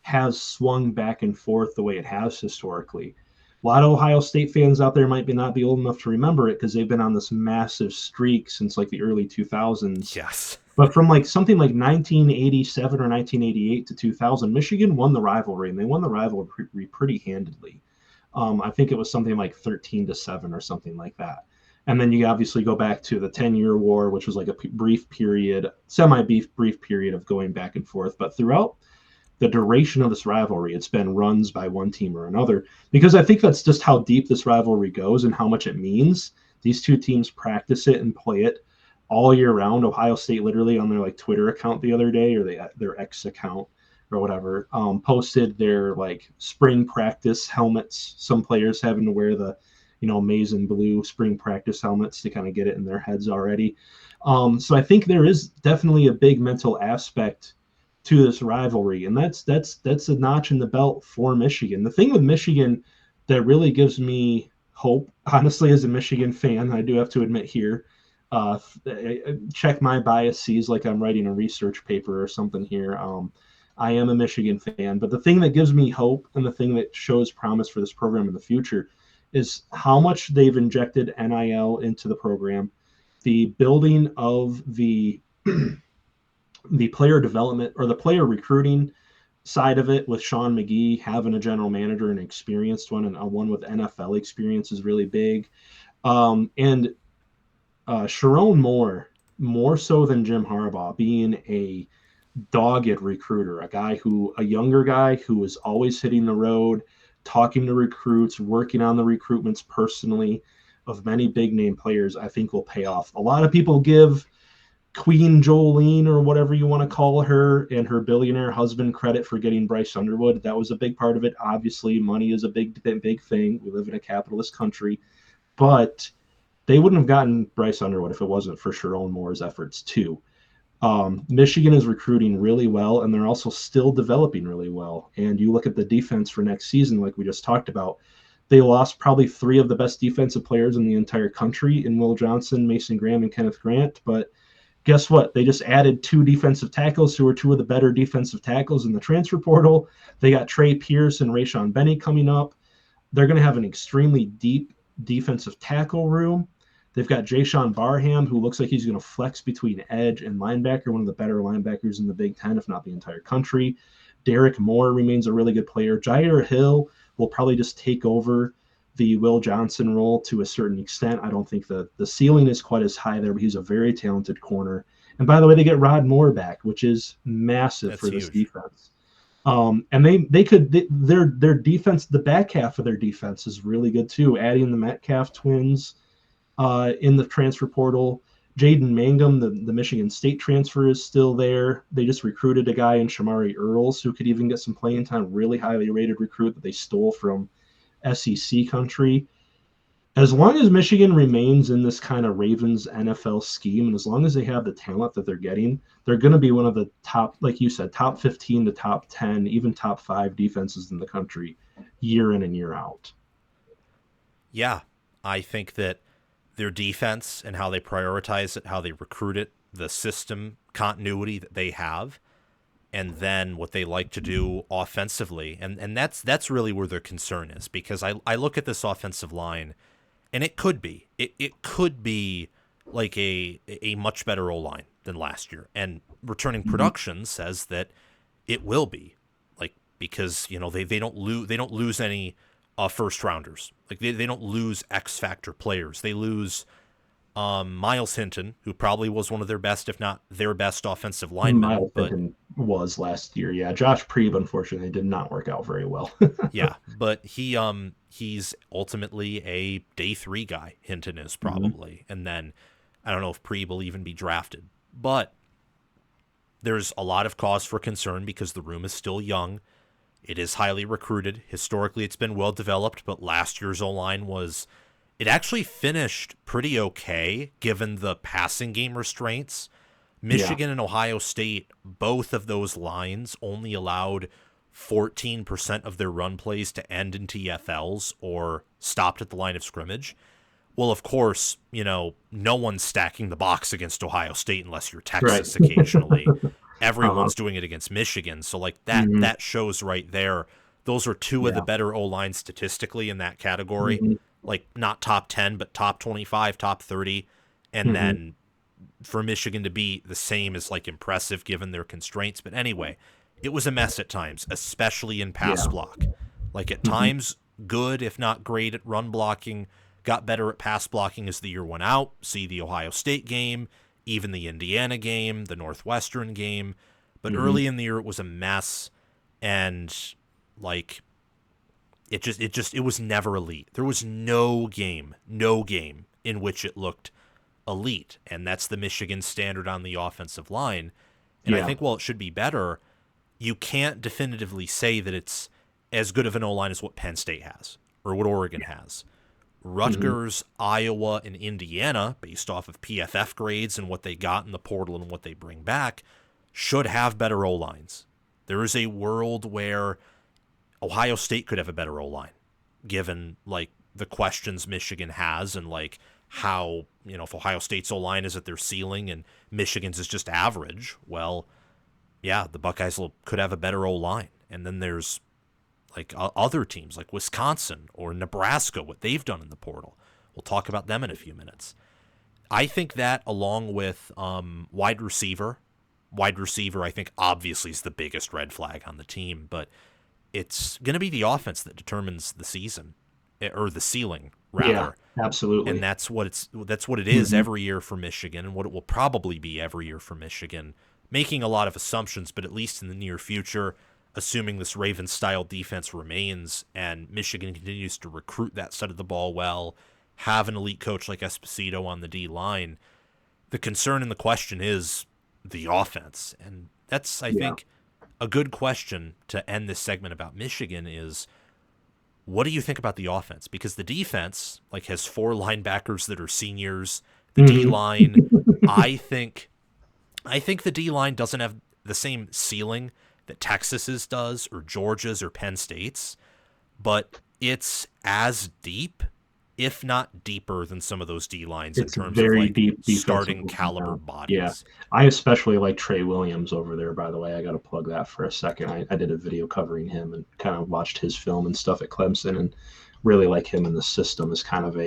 has swung back and forth the way it has historically. A lot of Ohio State fans out there might not be old enough to remember it because they've been on this massive streak since like the early 2000s. Yes. But from like something like 1987 or 1988 to 2000, Michigan won the rivalry, and they won the rivalry pretty handedly. I think it was something like 13-7 or something like that. And then you obviously go back to the 10-year war, which was like a brief period, brief period of going back and forth. But throughout the duration of this rivalry, it's been runs by one team or another, because I think that's just how deep this rivalry goes and how much it means. These two teams practice it and play it all year round. Ohio State literally on their like Twitter account the other day, or their X account or whatever, posted their like spring practice helmets. Some players having to wear the, maize and blue spring practice helmets to kind of get it in their heads already. So I think there is definitely a big mental aspect to this rivalry, and that's a notch in the belt for Michigan. The thing with Michigan that really gives me hope, honestly, as a Michigan fan, I do have to admit here, check my biases like I'm writing a research paper or something here. I am a Michigan fan, but the thing that gives me hope and the thing that shows promise for this program in the future is how much they've injected NIL into the program, the building of the the player development or the player recruiting side of it, with Sean McGee having a general manager, an experienced one, and one with NFL experience is really big. And Sharon Moore, more so than Jim Harbaugh, being a dogged recruiter, a younger guy who was always hitting the road, talking to recruits, working on the recruitments personally of many big name players, I think will pay off. A lot of people give Queen Jolene, or whatever you want to call her, and her billionaire husband credit for getting Bryce Underwood. That was a big part of it. Obviously, money is a big thing. We live in a capitalist country, but they wouldn't have gotten Bryce Underwood if it wasn't for Sharon Moore's efforts too. Michigan is recruiting really well, and they're also still developing really well. And you look at the defense for next season, like we just talked about, they lost probably 3 of the best defensive players in the entire country in Will Johnson, Mason Graham, and Kenneth Grant. But guess what? They just added 2 defensive tackles who are 2 of the better defensive tackles in the transfer portal. They got Trey Pierce and Rayshon Benny coming up. They're going to have an extremely deep defensive tackle room. They've got Jayshawn Barham, who looks like he's going to flex between edge and linebacker, one of the better linebackers in the Big Ten, if not the entire country. Derek Moore remains a really good player. Jair Hill will probably just take over the Will Johnson role to a certain extent. I don't think the ceiling is quite as high there, but he's a very talented corner. And by the way, they get Rod Moore back, which is massive for this defense. And their defense, the back half of their defense is really good too. Adding the Metcalf twins in the transfer portal. Jaden Mangum, the Michigan State transfer, is still there. They just recruited a guy in Shamari Earls who could even get some playing time, really highly rated recruit that they stole from SEC country. As long as Michigan remains in this kind of Ravens NFL scheme, and as long as they have the talent that they're getting, they're going to be one of the top, like you said, top 15 to top 10, even top 5 defenses in the country year in and year out. Yeah, I think that their defense and how they prioritize it, how they recruit it, the system continuity that they have, and then what they like to do offensively. And that's really where their concern is, because I look at this offensive line, and it could be like a much better O-line than last year. And returning production says that it will be, like, because they don't lose any first rounders. Like they don't lose X factor players. They lose Miles Hinton, who probably was one of their best, if not their best offensive lineman. Miles Hinton was last year. Yeah, Josh Preeb unfortunately did not work out very well. Yeah, but he's ultimately a day 3 guy. Hinton is probably, and then I don't know if Preeb will even be drafted. But there's a lot of cause for concern because the room is still young. It is highly recruited. Historically, it's been well developed, but last year's O-line it actually finished pretty okay given the passing game restraints. Michigan and Ohio State, both of those lines only allowed 14% of their run plays to end in TFLs or stopped at the line of scrimmage. Well, of course, no one's stacking the box against Ohio State unless you're Texas occasionally. Everyone's doing it against Michigan. So like that shows right there. Those are 2 of the better O-lines statistically in that category. Like not top 10, but top 25, top 30. And then for Michigan to be the same is like impressive given their constraints. But anyway, it was a mess at times, especially in pass block. Like at times good, if not great at run blocking, got better at pass blocking as the year went out. See the Ohio State game, even the Indiana game, the Northwestern game. But early in the year, it was a mess. And like, it was never elite. There was no game in which it looked elite, and that's the Michigan standard on the offensive line. And I Yeah. think while it should be better, you can't definitively say that it's as good of an O-line as what Penn State has or what Oregon has. Rutgers, Iowa, and Indiana, based off of PFF grades and what they got in the portal and what they bring back, should have better O-lines. There is a world where Ohio State could have a better O-line, given like the questions Michigan has and like how, if Ohio State's O-line is at their ceiling and Michigan's is just average, well, yeah, the Buckeyes could have a better O-line. And then there's like other teams like Wisconsin or Nebraska, what they've done in the portal. We'll talk about them in a few minutes. I think that along with wide receiver, I think obviously is the biggest red flag on the team, but it's going to be the offense that determines the season or the ceiling rather. Yeah, absolutely. And that's what it is every year for Michigan, and what it will probably be every year for Michigan, making a lot of assumptions, but at least in the near future, assuming this Ravens-style defense remains and Michigan continues to recruit that side of the ball well, have an elite coach like Esposito on the D-line, the concern and the question is the offense. And that's, I think, a good question to end this segment about Michigan is, what do you think about the offense? Because the defense has 4 linebackers that are seniors. The D-line, I think the D-line doesn't have the same ceiling that Texas's does or Georgia's or Penn State's, but it's as deep, if not deeper, than some of those D-lines in terms of deep starting caliber bodies. Yeah, I especially like Trey Williams over there, by the way. I got to plug that for a second. I did a video covering him and kind of watched his film and stuff at Clemson, and really like him in the system as kind of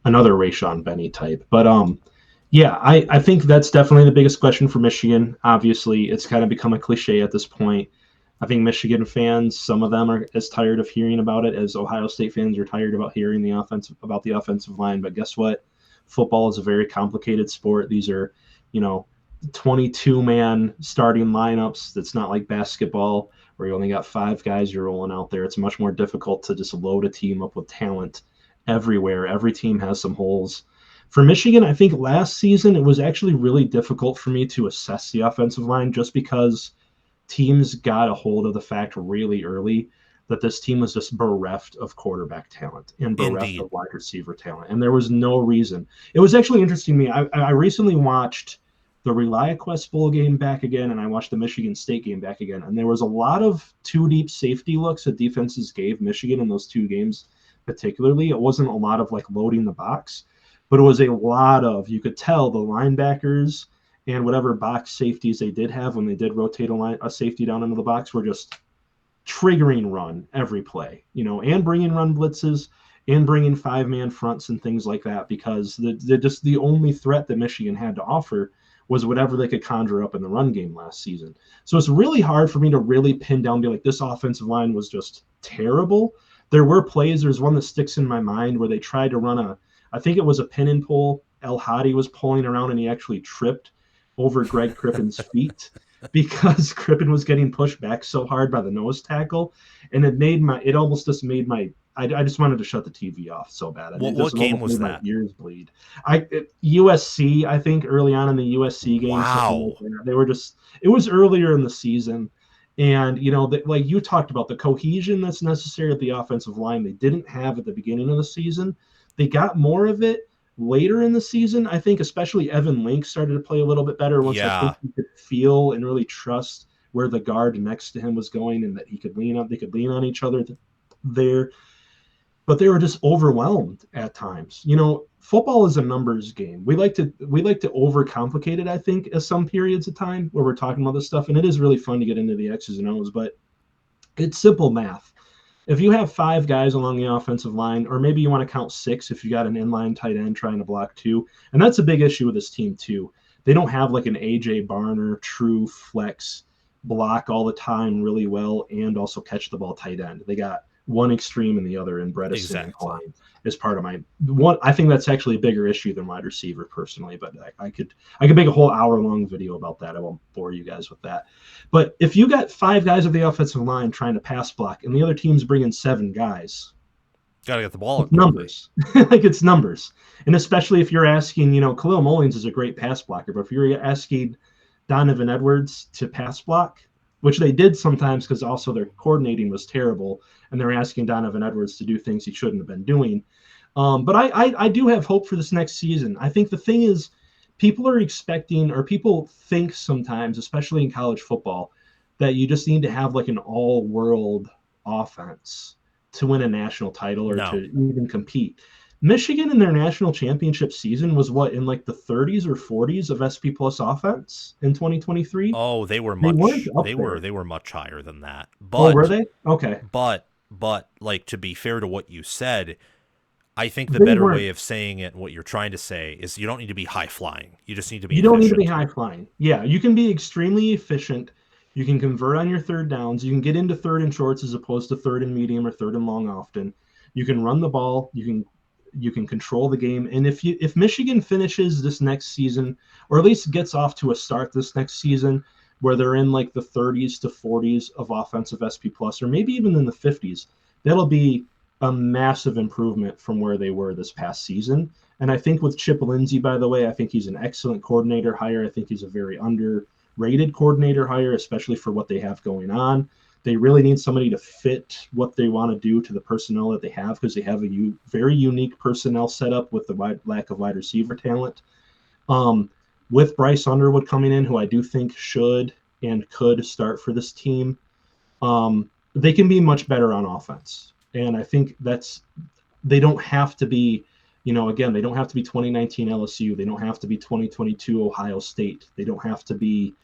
another Rayshon Benny type. But yeah, I think that's definitely the biggest question for Michigan. Obviously, it's kind of become a cliche at this point. I think Michigan fans, some of them are as tired of hearing about it as Ohio State fans are tired about hearing about the offensive line. But guess what? Football is a very complicated sport. These are, 22-man starting lineups. That's not like basketball where you only got 5 guys you're rolling out there. It's much more difficult to just load a team up with talent everywhere. Every team has some holes. For Michigan, I think last season it was actually really difficult for me to assess the offensive line just because teams got a hold of the fact really early that this team was just bereft of quarterback talent and bereft of wide receiver talent. And there was no reason. It was actually interesting to me. I recently watched the ReliaQuest Bowl game back again, and I watched the Michigan State game back again. And there was a lot of 2-deep safety looks that defenses gave Michigan in those 2 games particularly. It wasn't a lot of loading the box, but it was a lot of, you could tell the linebackers and whatever box safeties they did have when they did rotate a safety down into the box were just triggering run every play, and bringing run blitzes and bringing 5-man fronts and things like that, because the only threat that Michigan had to offer was whatever they could conjure up in the run game last season. So it's really hard for me to really pin down, be like, this offensive line was just terrible. There were plays. There's one that sticks in my mind where they tried to run I think it was a pin and pull. El Hadi was pulling around and he actually tripped over Greg Crippen's feet because Crippen was getting pushed back so hard by the nose tackle. And it almost just made I just wanted to shut the TV off so bad. What game was that? My ears bleed. USC, I think, early on in the USC game. Wow. They were it was earlier in the season. And, like you talked about, the cohesion that's necessary at the offensive line, they didn't have at the beginning of the season. They got more of it later in the season. I think especially Evan Link started to play a little bit better once I think he could feel and really trust where the guard next to him was going and that they could lean on each other there. But they were just overwhelmed at times. Football is a numbers game. We like to overcomplicate it, I think, at some periods of time where we're talking about this stuff. And it is really fun to get into the X's and O's, but it's simple math. If you have 5 guys along the offensive line, or maybe you want to count 6 if you got an inline tight end trying to block 2, and that's a big issue with this team too. They don't have like an AJ Barner true flex block all the time really well and also catch the ball tight end. They got one extreme and the other in Bredesen and Klein is part of my one. I think that's actually a bigger issue than wide receiver personally, but I could make a whole hour-long video about that. I won't bore you guys with that. But if you got 5 guys at the offensive line trying to pass block and the other team's bringing 7 guys, got to get the ball out quickly. Numbers. Like, it's numbers. And especially if you're asking, Khalil Mullins is a great pass blocker, but if you're asking Donovan Edwards to pass block, which they did sometimes because also their coordinating was terrible, and they're asking Donovan Edwards to do things he shouldn't have been doing. But I do have hope for this next season. I think the thing is, people are expecting, or people think sometimes, especially in college football, that you just need to have like an all-world offense to win a national title or to even compete. Michigan in their national championship season was what, in like the 30s or 40s of SP plus offense in 2023? Oh, they were much higher than that. But, were they? Okay. But like, to be fair to what you said, I think the better way of saying it, and what you're trying to say, is you don't need to be high flying. You just need to be efficient. You don't need to be high flying. Yeah, you can be extremely efficient. You can convert on your third downs. You can get into third and shorts as opposed to third and medium or third and long often. You can run the ball. You can control the game. And if Michigan finishes this next season, or at least gets off to a start this next season, where they're in like the 30s to 40s of offensive SP plus, or maybe even in the 50s, that'll be a massive improvement from where they were this past season. And I think with Chip Lindsey, by the way, I think he's an excellent coordinator hire. I think he's a very underrated coordinator hire, especially for what they have going on. They really need somebody to fit what they want to do to the personnel that they have, because they have a very unique personnel setup with the lack of wide receiver talent. With Bryce Underwood coming in, who I do think should and could start for this team, they can be much better on offense. And I think they don't have to be, again, they don't have to be 2019 LSU. They don't have to be 2022 Ohio State. They don't have to be,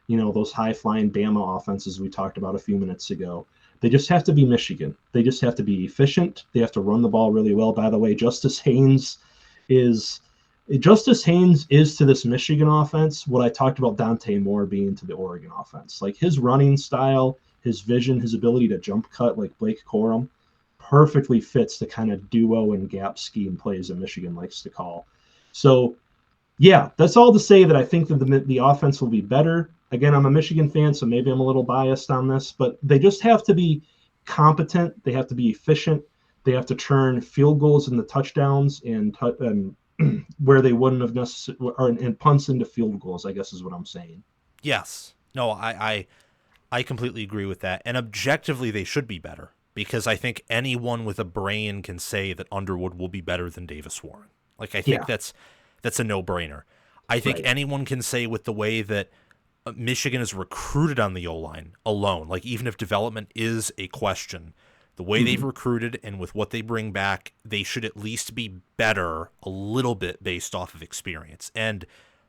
those high-flying Bama offenses we talked about a few minutes ago. They just have to be Michigan. They just have to be efficient. They have to run the ball really well. By the way, Justice Haynes is to this Michigan offense what I talked about Dante Moore being to the Oregon offense. Like, his running style, his vision, his ability to jump cut like Blake Corum perfectly fits the kind of duo and gap scheme plays that Michigan likes to call. So, yeah, that's all to say that I think that the offense will be better. Again, I'm a Michigan fan, so maybe I'm a little biased on this, but they just have to be competent. They have to be efficient. They have to turn field goals into touchdowns and where they wouldn't have necessarily, and punts into field goals, I guess is what I'm saying. Yes. No, I completely agree with that. And objectively, they should be better, because I think anyone with a brain can say that Underwood will be better than Davis Warren. Like, I think that's a no-brainer. I think anyone can say, with the way that Michigan is recruited on the O-line alone, like, even if development is a question, the way they've recruited and with what they bring back, they should at least be better a little bit based off of experience. And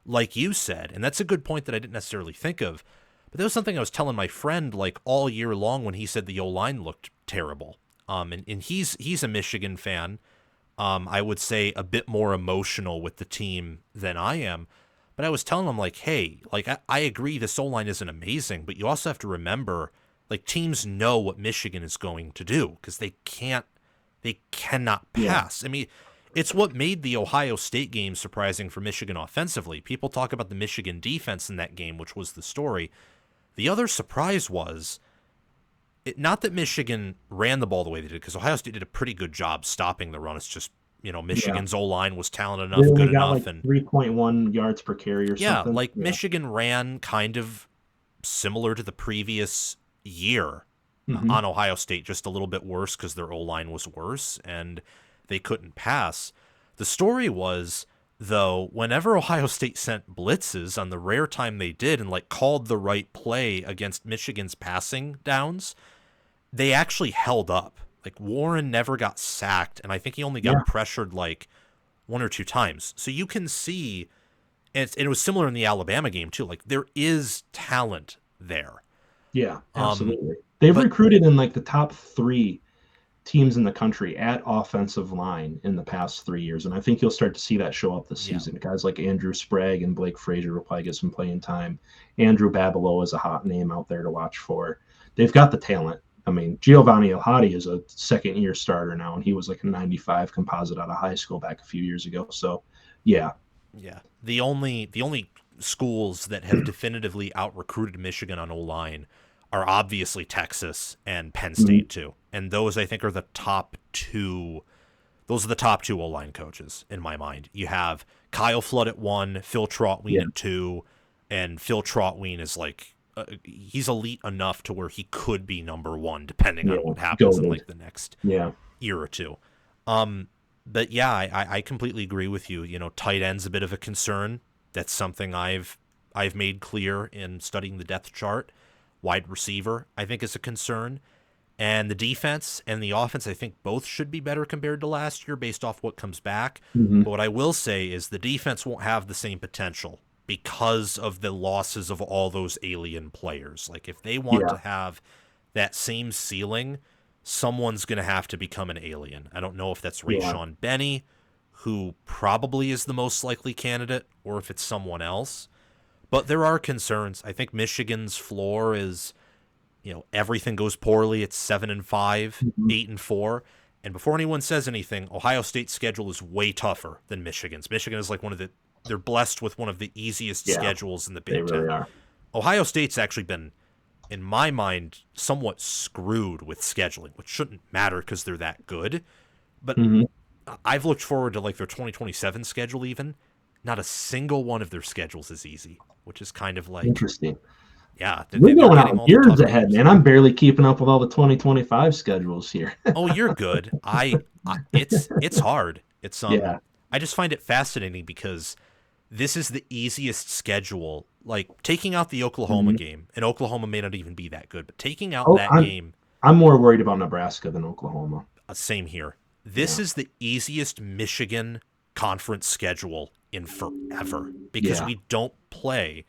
like you said, and that's a good point that I didn't necessarily think of, but that was something I was telling my friend like all year long when he said the O-line looked terrible. And he's a Michigan fan. I would say a bit more emotional with the team than I am. But I was telling him, like, hey, like, I agree this O-line isn't amazing, but you also have to remember, like, teams know what Michigan is going to do, because they cannot pass. I mean, it's what made the Ohio State game surprising for Michigan offensively. People talk about the Michigan defense in that game, which was the story. The other surprise was, not that Michigan ran the ball the way they did, because Ohio State did a pretty good job stopping the run. It's just, Michigan's O-line was talented enough, good enough. Like 3.1 yards per carry or something. Like Michigan ran kind of similar to the previous year on Ohio State, just a little bit worse because their O-line was worse and they couldn't pass. The story was, though, whenever Ohio State sent blitzes, on the rare time they did, and like called the right play against Michigan's passing downs, they actually held up. Like, Warren never got sacked, and I think he only got pressured like one or two times. So you can see, and it was similar in the Alabama game too, like, there is talent there. Yeah, absolutely. They've recruited in like the top 3 teams in the country at offensive line in the past 3 years, and I think you'll start to see that show up this season. Guys like Andrew Sprague and Blake Frazier will probably get some playing time. Andrew Babalow is a hot name out there to watch for. They've got the talent. I mean, Giovanni Elhadi is a second-year starter now, and he was like a 95 composite out of high school back a few years ago. So, yeah. The only schools that have definitively out-recruited Michigan on O-line are obviously Texas and Penn State too. And those, I think, are the top two. Those are the top two O-line coaches in my mind. You have Kyle Flood at 1, Phil Trautwein at 2, and Phil Trautwein is like he's elite enough to where he could be number 1 depending on what happens in like the next year or two. But yeah, I completely agree with you. You know, tight end's a bit of a concern. That's something I've made clear in studying the depth chart. Wide receiver, I think, is a concern. And the defense and the offense, I think both should be better compared to last year based off what comes back. But what I will say is the defense won't have the same potential because of the losses of all those alien players. Like if they want to have that same ceiling, someone's going to have to become an alien. I don't know if that's Rayshawn Benny, who probably is the most likely candidate, or if it's someone else. But there are concerns. I think Michigan's floor is, you know, everything goes poorly. It's 7-5, 8-4. And before anyone says anything, Ohio State's schedule is way tougher than Michigan's. Michigan is like they're blessed with one of the easiest schedules in the Big Ten. Really are. Ohio State's actually been, in my mind, somewhat screwed with scheduling, which shouldn't matter because they're that good. But I've looked forward to like their 2027 schedule even. Not a single one of their schedules is easy, which is kind of like interesting. Yeah, we're going out years ahead, man. I'm barely keeping up with all the 2025 schedules here. Oh, you're good. It's hard. It's I just find it fascinating because this is the easiest schedule. Like taking out the Oklahoma game, and Oklahoma may not even be that good, but taking out game, I'm more worried about Nebraska than Oklahoma. Same here. This is the easiest Michigan conference schedule in forever because we don't play.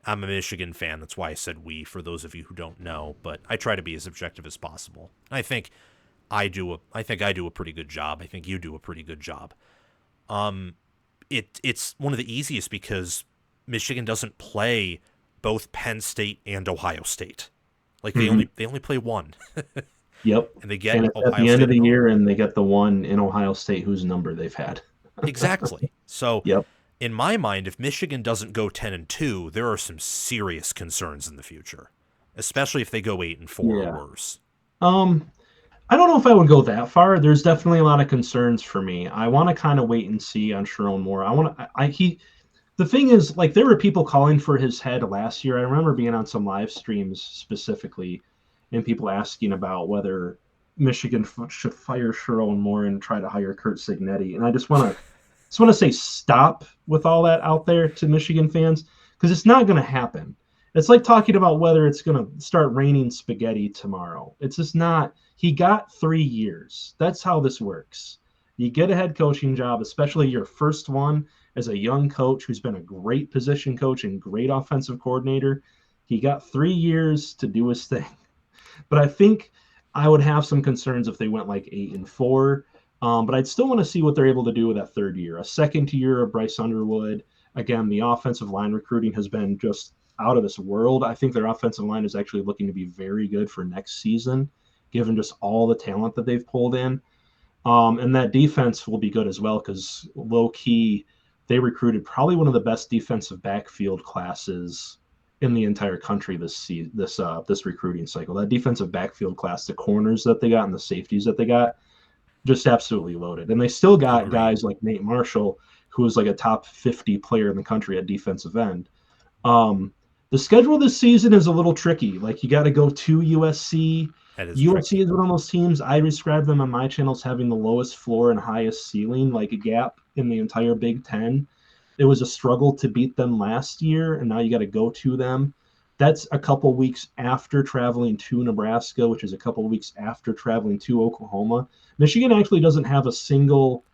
I'm a Michigan fan. That's why I said we, for those of you who don't know, but I try to be as objective as possible. I think I do a pretty good job. I think you do a pretty good job. It's one of the easiest because Michigan doesn't play both Penn State and Ohio State. Like they only play one. Yep. And they get Ohio at the end of the year, and they get the one in Ohio State whose number they've had. Exactly. So in my mind, if Michigan doesn't go 10-2, there are some serious concerns in the future, especially if they go 8-4 or worse. I don't know if I would go that far. There's definitely a lot of concerns for me. I want to kind of wait and see on Sherrone Moore. The thing is, like, there were people calling for his head last year. I remember being on some live streams specifically, and people asking about whether Michigan should fire Sherrone Moore and try to hire Curt Cignetti. And I just want to say stop with all that out there to Michigan fans, because it's not going to happen. It's like talking about whether it's going to start raining spaghetti tomorrow. It's just not. He got 3 years. That's how this works. You get a head coaching job, especially your first one as a young coach who's been a great position coach and great offensive coordinator. He got 3 years to do his thing. But I think I would have some concerns if they went like 8-4. But I'd still want to see what they're able to do with that third year. A second year of Bryce Underwood. Again, the offensive line recruiting has been just out of this world. I think their offensive line is actually looking to be very good for next season, given just all the talent that they've pulled in. And that defense will be good as well, because low-key, they recruited probably one of the best defensive backfield classes in the entire country this recruiting cycle. That defensive backfield class, the corners that they got and the safeties that they got, just absolutely loaded. And they still got guys like Nate Marshall, who is like a top 50 player in the country at defensive end. The schedule this season is a little tricky. Like, you got to go to USC. USC is one of those teams. I describe them on my channel as having the lowest floor and highest ceiling, like a gap in the entire Big Ten. It was a struggle to beat them last year, and now you got to go to them. That's a couple weeks after traveling to Nebraska, which is a couple weeks after traveling to Oklahoma. Michigan actually doesn't have a single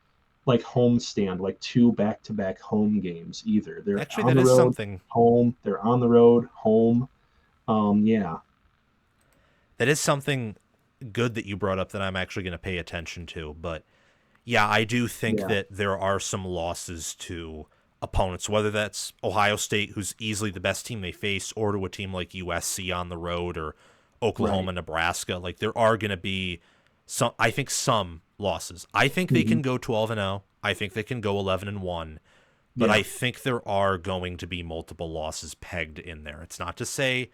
like home stand, like 2 back-to-back home games either. They're actually, on that the is road, something. Home. They're on the road, home. That is something good that you brought up that I'm actually going to pay attention to. But yeah, I do think that there are some losses to opponents, whether that's Ohio State, who's easily the best team they face, or to a team like USC on the road, or Oklahoma, Nebraska. Like, there are going to be some losses. I think they can go 12-0. I think they can go 11-1. But I think there are going to be multiple losses pegged in there. It's not to say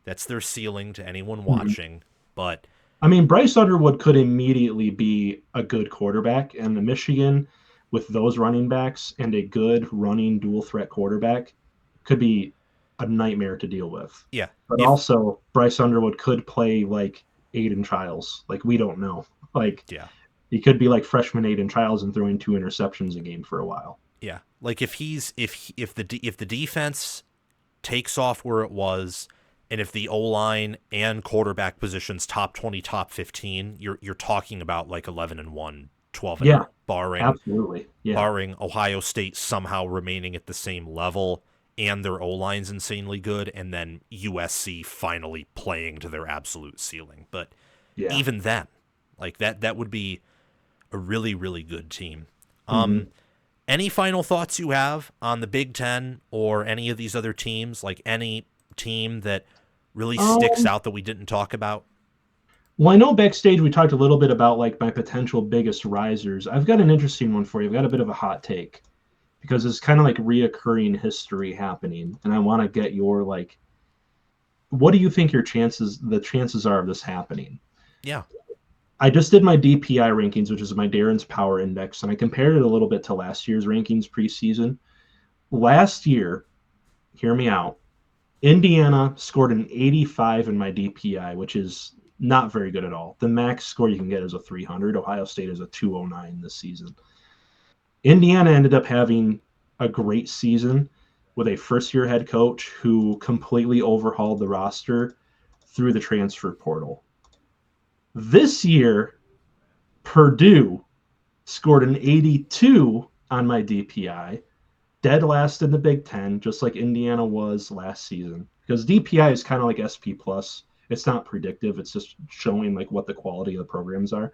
That's their ceiling to anyone watching. But I mean, Bryce Underwood could immediately be a good quarterback, and the Michigan with those running backs and a good running dual threat quarterback could be a nightmare to deal with. yeah, But also, Bryce Underwood could play like Aiden Childs. Like, we don't know. Like, yeah, he could be like freshman Aiden Childs and throwing 2 interceptions a game for a while. yeah. Like if the defense takes off where it was, and if the O-line and quarterback positions top 20, top 15, you're talking about like 11-1, 12-0, barring absolutely, barring Ohio State somehow remaining at the same level and their O-line's insanely good, and then USC finally playing to their absolute ceiling. But even then, like that would be a really, really good team. Any final thoughts you have on the Big Ten or any of these other teams? Like any team that really sticks out that we didn't talk about? Well, I know backstage we talked a little bit about like my potential biggest risers. I've got an interesting one for you. I've got a bit of a hot take because it's kind of like reoccurring history happening, and I want to get your like, what do you think the chances are of this happening? Yeah. I just did my DPI rankings, which is my Darren's Power Index, and I compared it a little bit to last year's rankings preseason. Last year, hear me out, Indiana scored an 85 in my DPI, which is not very good at all. The max score you can get is a 300. Ohio State is a 209 this season. Indiana ended up having a great season with a first-year head coach who completely overhauled the roster through the transfer portal. This year, Purdue scored an 82 on my DPI, dead last in the Big Ten, just like Indiana was last season. Because DPI is kind of like SP+. It's not predictive. It's just showing like what the quality of the programs are.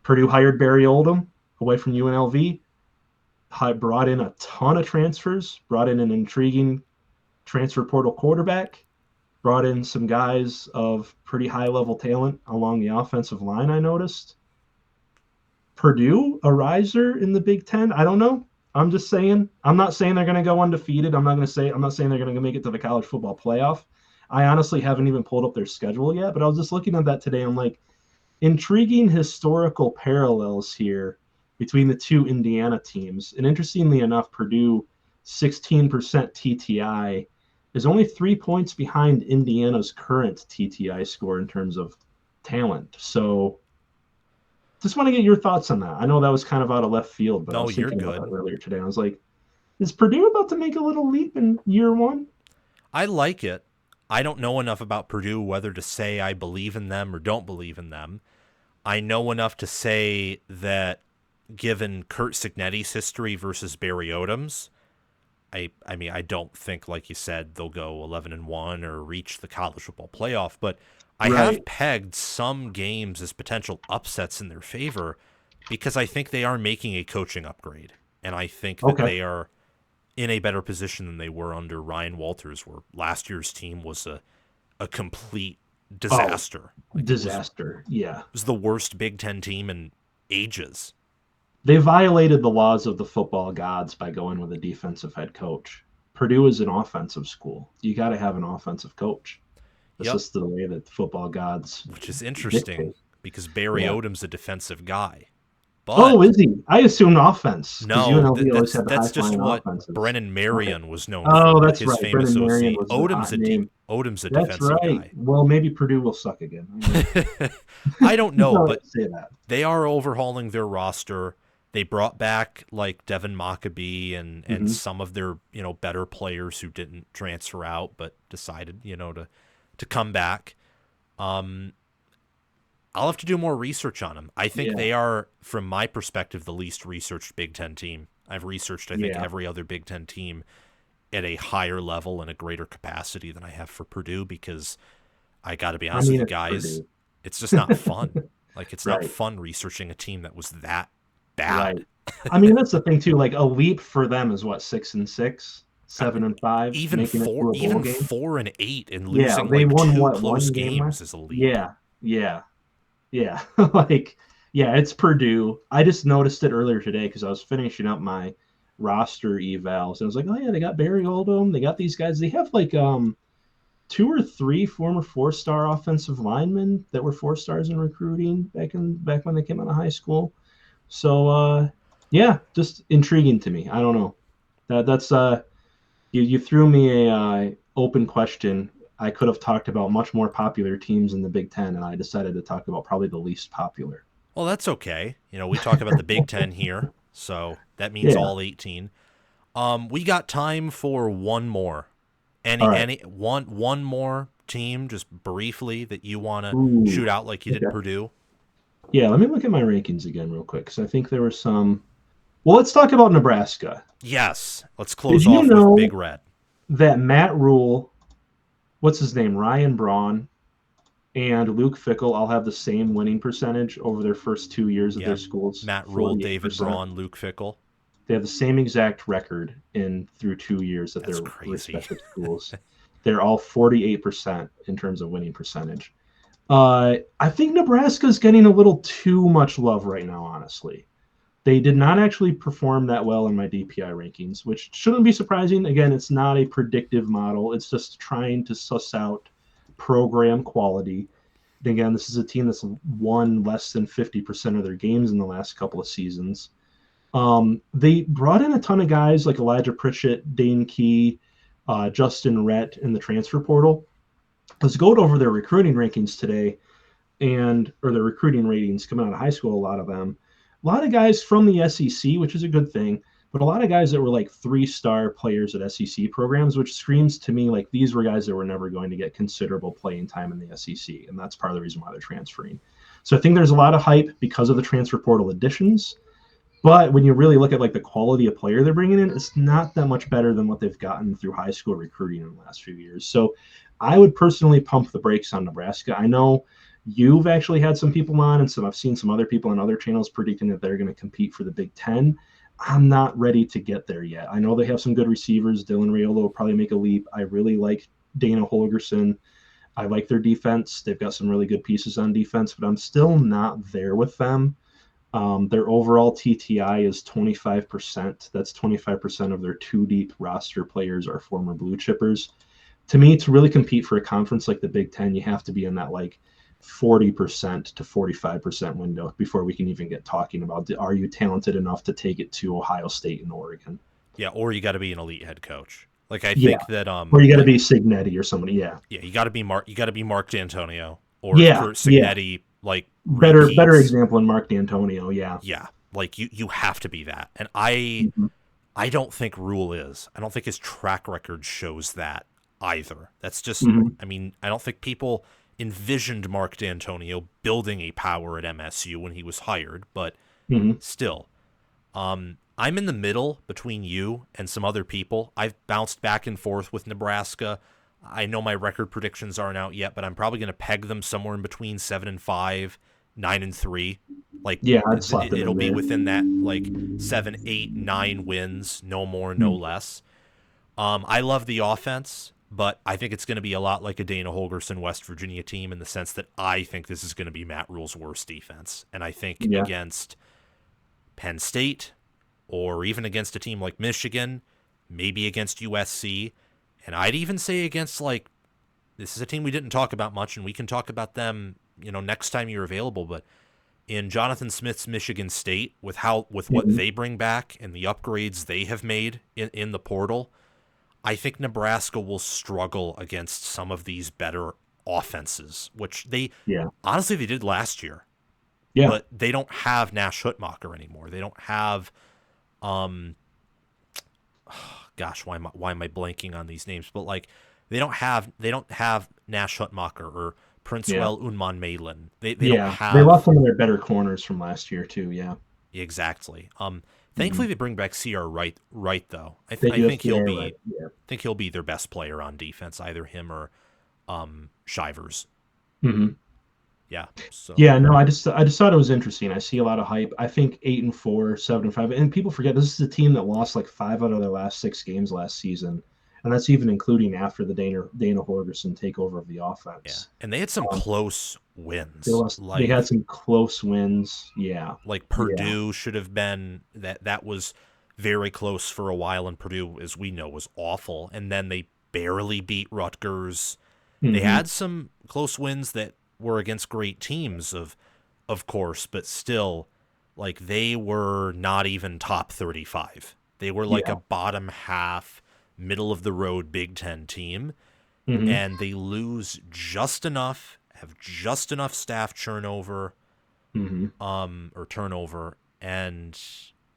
Purdue hired Barry Oldham away from UNLV, brought in a ton of transfers, brought in an intriguing transfer portal quarterback, brought in some guys of pretty high-level talent along the offensive line, I noticed. Purdue, a riser in the Big Ten? I don't know. I'm just saying. I'm not saying they're going to go undefeated. I'm not saying they're going to make it to the college football playoff. I honestly haven't even pulled up their schedule yet, but I was just looking at that today. I'm like, intriguing historical parallels here between the two Indiana teams. And interestingly enough, Purdue, 16% TTI, is only 3 points behind Indiana's current TTI score in terms of talent. So just want to get your thoughts on that. I know that was kind of out of left field, but I was thinking about that earlier today. I was like, is Purdue about to make a little leap in year one? I like it. I don't know enough about Purdue whether to say I believe in them or don't believe in them. I know enough to say that given Curt Cignetti's history versus Barry Odom's, I mean, I don't think, like you said, they'll go 11-1 or reach the college football playoff, but I have pegged some games as potential upsets in their favor because I think they are making a coaching upgrade, and I think that they are in a better position than they were under Ryan Walters, where last year's team was a complete disaster. Disaster, It was the worst Big Ten team in ages. They violated the laws of the football gods by going with a defensive head coach. Purdue is an offensive school. You got to have an offensive coach. That's just the way that the football gods. Which is interesting because Barry Odom's a defensive guy. But, is he? I assumed offense. No, that's just what Brennan Marion was known for. Oh, that's his right. famous Brennan OC. Odom's a defensive guy. Well, maybe Purdue will suck again. I don't know, but they are overhauling their roster. They brought back like Devin Mockabee and some of their better players who didn't transfer out but decided to come back. I'll have to do more research on them. I think they are, from my perspective, the least researched Big Ten team. I've researched, I think, every other Big Ten team at a higher level and a greater capacity than I have for Purdue because I got to be honest with you guys, it's just not fun. Like, it's not fun researching a team that was that bad. Right. I mean, that's the thing, too. Like, a leap for them is, what, 6-6? 7-5? Even 4-8 and losing they won, two close games is a leap. Yeah. It's Purdue. I just noticed it earlier today because I was finishing up my roster evals. And I was like, oh, yeah, they got Barry Oldham. They got these guys. They have, like, 2 or 3 former 4-star offensive linemen that were 4 stars in recruiting back when they came out of high school. So yeah, just intriguing to me. I don't know. That's you threw me a open question. I could have talked about much more popular teams in the Big Ten, and I decided to talk about probably the least popular. Well, that's okay. We talk about the Big Ten here, so that means Yeah. all 18. We got time for one more. All right. One more team, just briefly, that you want to Ooh, shoot out like you did okay. Purdue? Yeah, let me look at my rankings again real quick because I think there were some. Well, let's talk about Nebraska. Yes. Let's Did close you off with know Big Red. that Matt Rule, what's his name, Ryan Braun, and Luke Fickell all have the same winning percentage over their first 2 years of Yeah. their schools? Matt Rule, David 48%. Braun, Luke Fickell. They have the same exact record through 2 years at That's their crazy. respective schools. They're all 48% in terms of winning percentage. I think Nebraska's getting a little too much love right now, honestly. They did not actually perform that well in my DPI rankings, which shouldn't be surprising. Again, it's not a predictive model. It's just trying to suss out program quality. And again, this is a team that's won less than 50% of their games in the last couple of seasons. They brought in a ton of guys like Elijah Pritchett, Dane Key, Justin Rhett in the transfer portal. Let's go over their recruiting rankings today or their recruiting ratings coming out of high school, a lot of them. A lot of guys from the SEC, which is a good thing, but a lot of guys that were like 3-star players at SEC programs, which screams to me like these were guys that were never going to get considerable playing time in the SEC, and that's part of the reason why they're transferring. So I think there's a lot of hype because of the transfer portal additions, but when you really look at like the quality of player they're bringing in, it's not that much better than what they've gotten through high school recruiting in the last few years. So I would personally pump the brakes on Nebraska. I know you've actually had some people on, and I've seen some other people on other channels predicting that they're going to compete for the Big Ten. I'm not ready to get there yet. I know they have some good receivers. Dylan Raiola will probably make a leap. I really like Dana Holgerson. I like their defense. They've got some really good pieces on defense, but I'm still not there with them. Their overall TTI is 25%. That's 25% of their 2-deep roster players are former blue chippers. To me, to really compete for a conference like the Big Ten, you have to be in that like 40% to 45% window before we can even get talking about are you talented enough to take it to Ohio State and Oregon? Yeah, or you got to be an elite head coach. Like I think that or you got to be Signetti or somebody. Yeah, you got to be Mark D'Antonio or Kurt Yeah. Signetti. Like better example in Mark D'Antonio. Yeah, like you have to be that, and I don't think Rule is. I don't think his track record shows that either. That's just. I mean, I don't think people envisioned Mark D'Antonio building a power at MSU when he was hired, but still, I'm in the middle between you and some other people. I've bounced back and forth with Nebraska. I know my record predictions aren't out yet, but I'm probably going to peg them somewhere in between 7-5, 9-3. Like, yeah, I'd slot them it'll in be there. within that, like 7, 8, 9 wins, no more, no less. I love the offense, but I think it's going to be a lot like a Dana Holgerson West Virginia team in the sense that I think this is going to be Matt Rule's worst defense. And I think against Penn State or even against a team like Michigan, maybe against USC, and I'd even say against, like, this is a team we didn't talk about much, and we can talk about them, next time you're available, but in Jonathan Smith's Michigan State, with what they bring back and the upgrades they have made in the portal, I think Nebraska will struggle against some of these better offenses, which honestly they did last year. Yeah. But they don't have Nash Hutmacher anymore. They don't have gosh, why am I blanking on these names? But like they don't have Nash Hutmacher or Princewell Unman Malin. They don't have. They lost some of their better corners from last year too. Yeah, exactly. Thankfully they bring back C.R. Right though. I think he'll be their best player on defense, either him or Shivers. Yeah. So. Yeah, no, I just thought it was interesting. I see a lot of hype. I think 8-4, 7-5, and people forget this is a team that lost like 5 out of their last 6 games last season, and that's even including after the Dana Holgerson takeover of the offense. Yeah, and they had some close wins. They had some close wins. Yeah, like Purdue should have been that was very close for a while, and Purdue, as we know, was awful, and then they barely beat Rutgers. They Mm-hmm. had some close wins that were against great teams, of course, but still, like, they were not even top 35. They were like Yeah. a bottom half, middle of the road Big Ten team, Mm-hmm. and they lose just enough, have just enough staff turnover, Mm-hmm. or turnover, and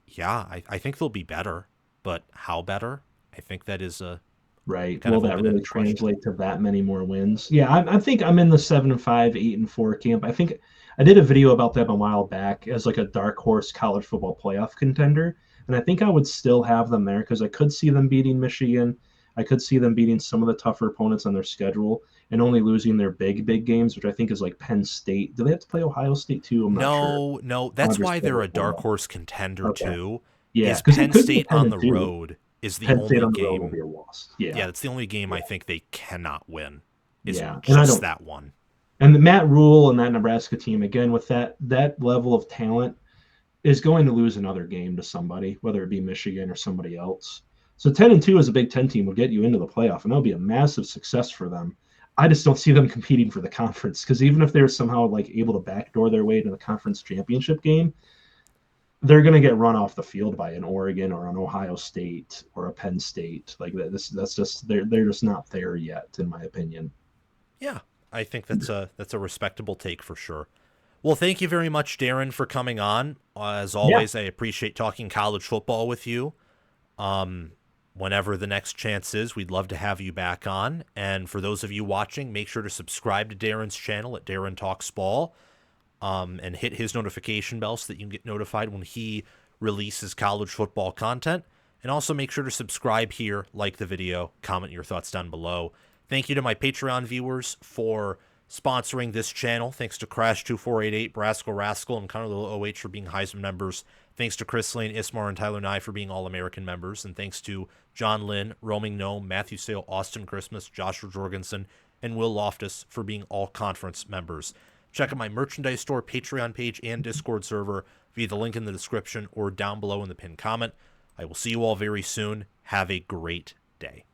yeah, I think they'll be better, but how better? I think that is a Right. kind Will of that really open-ended question. translate to that many more wins? Yeah, I think I'm in the 7-5, 8-4 camp. I think I did a video about them a while back as like a dark horse college football playoff contender, and I think I would still have them there because I could see them beating Michigan. I could see them beating some of the tougher opponents on their schedule and only losing their big games, which I think is like Penn State. Do they have to play Ohio State too? I'm not sure. No, I'll have that's your why they're schedule a pulled dark up. horse contender Okay. too. Yeah, Is because it Penn could be State 10 on and the 2. road is the Penn State only on the road will game. be a loss. Yeah. Yeah, that's the only game I Yeah. think they cannot win. Is Yeah. And I just don't that one. And the Matt Rule and that Nebraska team, again, with that level of talent, is going to lose another game to somebody, whether it be Michigan or somebody else. So 10-2 as a Big Ten team will get you into the playoff, and that'll be a massive success for them. I just don't see them competing for the conference because even if they're somehow like able to backdoor their way to the conference championship game, they're going to get run off the field by an Oregon or an Ohio State or a Penn State. Like that's just they're just not there yet, in my opinion. Yeah, I think that's a respectable take for sure. Well, thank you very much, Darren, for coming on. As Yeah. always, I appreciate talking college football with you. Whenever the next chance is, we'd love to have you back on. And for those of you watching, make sure to subscribe to Darren's channel at Darren Talks Ball, and hit his notification bell so that you can get notified when he releases college football content. And also make sure to subscribe here, like the video, comment your thoughts down below. Thank you to my Patreon viewers for sponsoring this channel. Thanks to Crash2488, Brascal Rascal, and Connor Little OH for being Heisman members. Thanks to Chris Lane, Ismar, and Tyler Nye for being All-American members. And thanks to John Lynn, Roaming Gnome, Matthew Sale, Austin Christmas, Joshua Jorgensen, and Will Loftus for being all-conference members. Check out my merchandise store, Patreon page, and Discord server via the link in the description or down below in the pinned comment. I will see you all very soon. Have a great day.